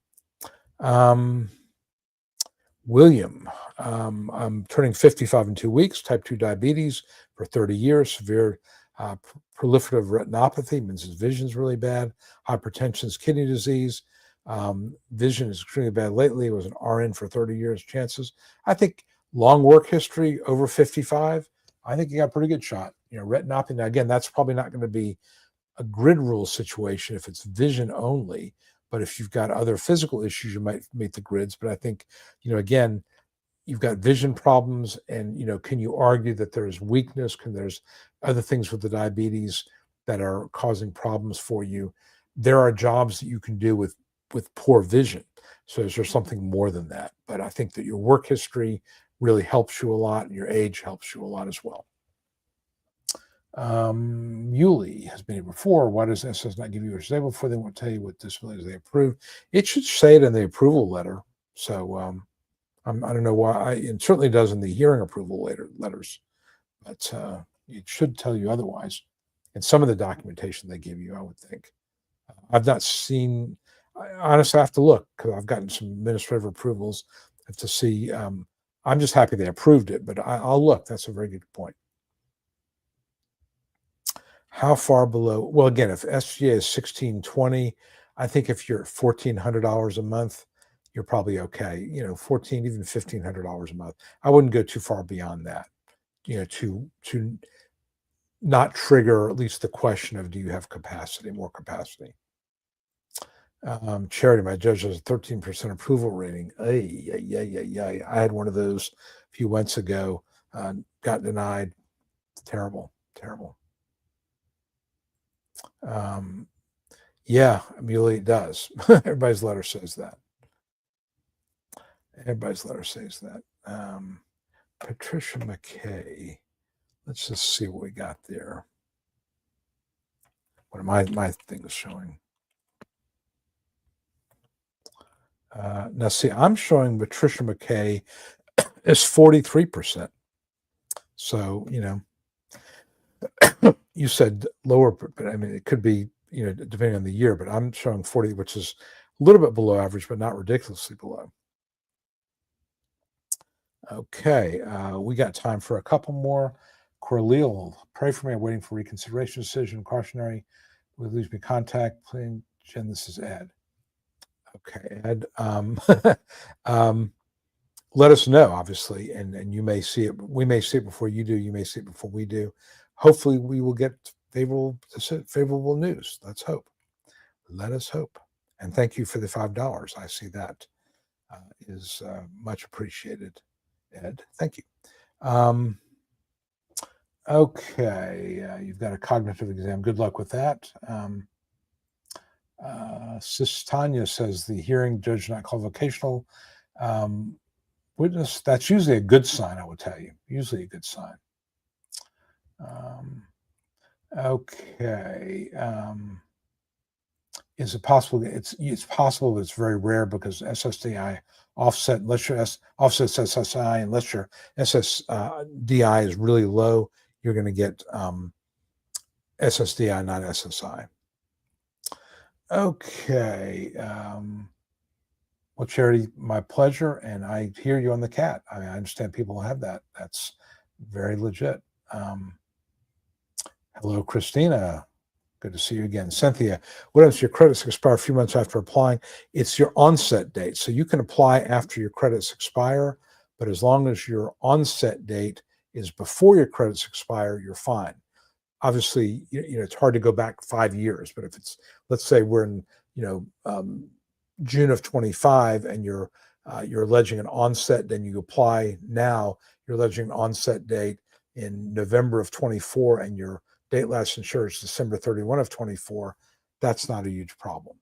William, I'm turning 55 in 2 weeks, type 2 diabetes for 30 years, severe proliferative retinopathy, means his vision's really bad, hypertension is kidney disease, vision is extremely bad lately, was an RN for 30 years, chances. I think long work history over 55, I think you got a pretty good shot. Retinopathy, now again, that's probably not going to be a grid rule situation if it's vision only. But if you've got other physical issues, you might meet the grids. But I think, again, you've got vision problems, and can you argue that there's weakness? There's other things with the diabetes that are causing problems for you? There are jobs that you can do with poor vision. So is there something more than that? But I think that your work history really helps you a lot, and your age helps you a lot as well. Yuli has been here before. Why does SS not give you a stable before they won't tell you what disabilities they approve? It should say it in the approval letter. So I don't know why. It certainly does in the hearing approval letters, but it should tell you otherwise. And some of the documentation they give you, I would think. I've not seen. Honestly, I have to look because I've gotten some administrative approvals. I have to see. I'm just happy they approved it, but I'll look. That's a very good point. How far below? Well, again, if SGA is 1620, I think if you're at $1,400 a month, you're probably okay. 14, even $1,500 a month. I wouldn't go too far beyond that. To not trigger at least the question of, do you have capacity, more capacity? Charity, my judge has a 13% approval rating. I had one of those a few months ago. Got denied. Terrible. Yeah, Amelia, it does. Everybody's letter says that. Patricia McKay. Let's just see what we got there. What my thing is showing. Now, see, I'm showing Patricia McKay is 43%. So, you said lower, but I mean, it could be, depending on the year, but I'm showing 40, which is a little bit below average, but not ridiculously below. Okay, we got time for a couple more. Corleal, pray for me. I'm waiting for reconsideration decision. Cautionary, will lose me contact. Please, Jen, this is Ed. Okay, Ed. Let us know, obviously, and you may see it. We may see it before you do. You may see it before we do. Hopefully, we will get favorable news. Let's hope. Let us hope. And thank you for the $5. I see that is much appreciated, Ed. Thank you. Okay, you've got a cognitive exam. Good luck with that. Sis Tanya says the hearing judge not called vocational witness. That's usually a good sign, I would tell you. Usually a good sign. Okay. Is it possible? It's possible, but it's very rare because SSDI offset, unless your offsets SSI, unless your SSDI is really low, you're going to get SSDI, not SSI. Okay. Well, Charity, my pleasure, and I hear you on the cat. I understand people have that. That's very legit. Hello, Christina. Good to see you again. Cynthia, what happens if your credits expire a few months after applying? It's your onset date. So you can apply after your credits expire, but as long as your onset date is before your credits expire, you're fine. Obviously, it's hard to go back 5 years, but if it's, let's say we're in, June of 25 and you're alleging an onset, then you apply now, you're alleging an onset date in November of 24 and your date last insured is December 31 of 24, that's not a huge problem.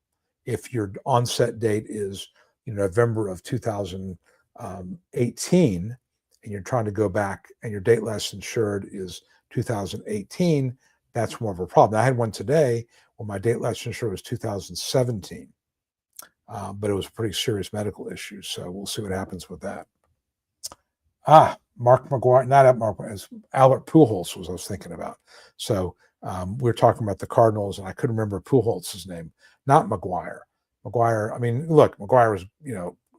If your onset date is November of 2018 and you're trying to go back and your date last insured is 2018, that's more of a problem. I had one today where my date last insured was 2017, but it was a pretty serious medical issue. So we'll see what happens with that. Mark McGuire, not Mark, it's Albert Pujols was I was thinking about. So we're talking about the Cardinals, and I couldn't remember Pujols' name, not McGuire. McGuire, I mean, look, McGuire was,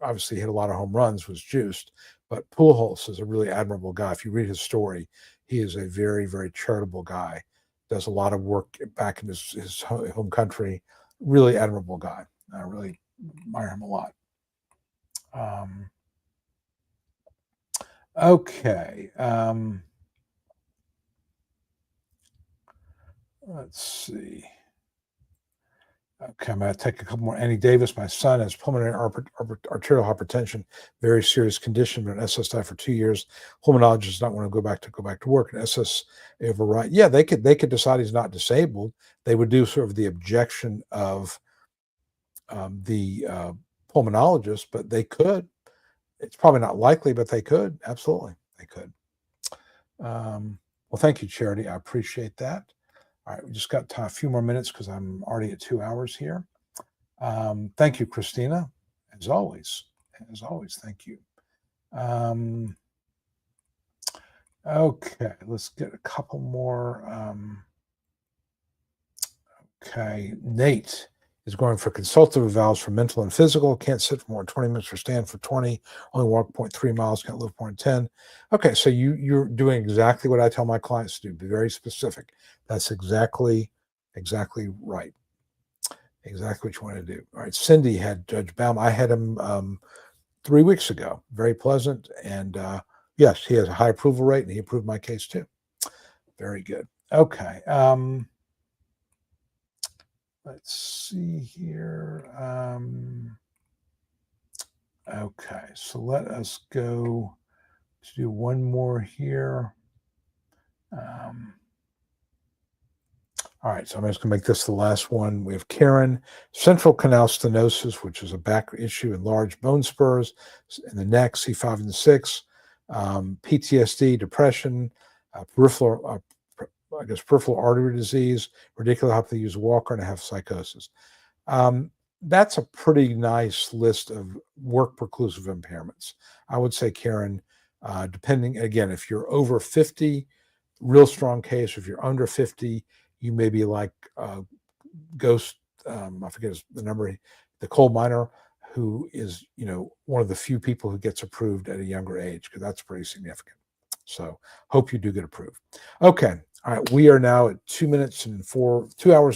obviously hit a lot of home runs, was juiced, but Pujols is a really admirable guy. If you read his story, he is a very, very charitable guy, does a lot of work back in his home country, really admirable guy. I really admire him a lot. Okay. Let's see. Okay, I'm going to take a couple more. Annie Davis, my son has pulmonary arterial hypertension, very serious condition, but an SSI for 2 years. Pulmonologist does not want to go back to work. An SS override. Yeah, they could decide he's not disabled. They would do sort of the objection of the pulmonologist, but they could. It's probably not likely, but they could. Absolutely, they could. Well, thank you, Charity. I appreciate that. All right, we just got a few more minutes because I'm already at 2 hours here. Thank you, Christina, as always. Thank you. Okay, let's get a couple more. Okay, Nate is going for consultative evals for mental and physical. Can't sit for more than 20 minutes or stand for 20. Only walk 0.3 miles. Can't live 0.10. Okay, so you're doing exactly what I tell my clients to do. Be very specific. That's exactly right. Exactly what you want to do. All right, Cindy had Judge Baum. I had him 3 weeks ago. Very pleasant. And yes, he has a high approval rate, and he approved my case too. Very good. Okay. Let's see here. Okay, so let us go to do one more here. All right, so I'm just going to make this the last one. We have Karen, central canal stenosis, which is a back issue and large bone spurs in the neck, C5 and 6, PTSD, depression, peripheral artery disease, radiculopathy, use a walker, and have psychosis. That's a pretty nice list of work preclusive impairments. I would say, Karen, depending, again, if you're over 50, real strong case. If you're under 50, you may be like Ghost, I forget the number, the coal miner, who is, one of the few people who gets approved at a younger age, because that's pretty significant. So hope you do get approved. Okay. All right. We are now at 2 hours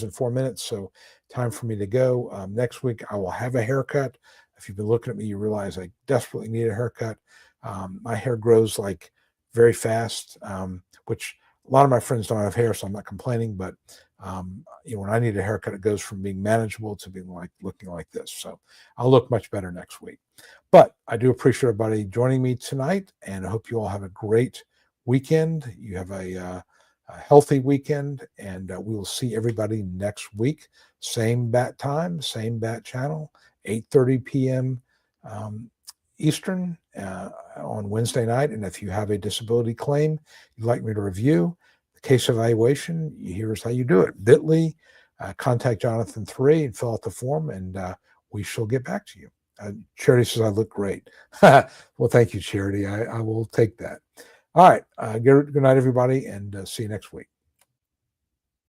and 4 minutes. So time for me to go. Next week, I will have a haircut. If you've been looking at me, you realize I desperately need a haircut. My hair grows like very fast, which a lot of my friends don't have hair, so I'm not complaining. But when I need a haircut, it goes from being manageable to being looking like this. So I'll look much better next week. But I do appreciate everybody joining me tonight, and I hope you all have a great weekend. You have a a healthy weekend, and we will see everybody next week. Same bat time, same bat channel, 8:30 p.m. Eastern on Wednesday night. And if you have a disability claim you'd like me to review, the case evaluation, here's how you do it. bit.ly, contact Jonathan 3 and fill out the form, and we shall get back to you. Charity says I look great. Well, thank you, Charity. I will take that. All right. Good night, everybody, and see you next week.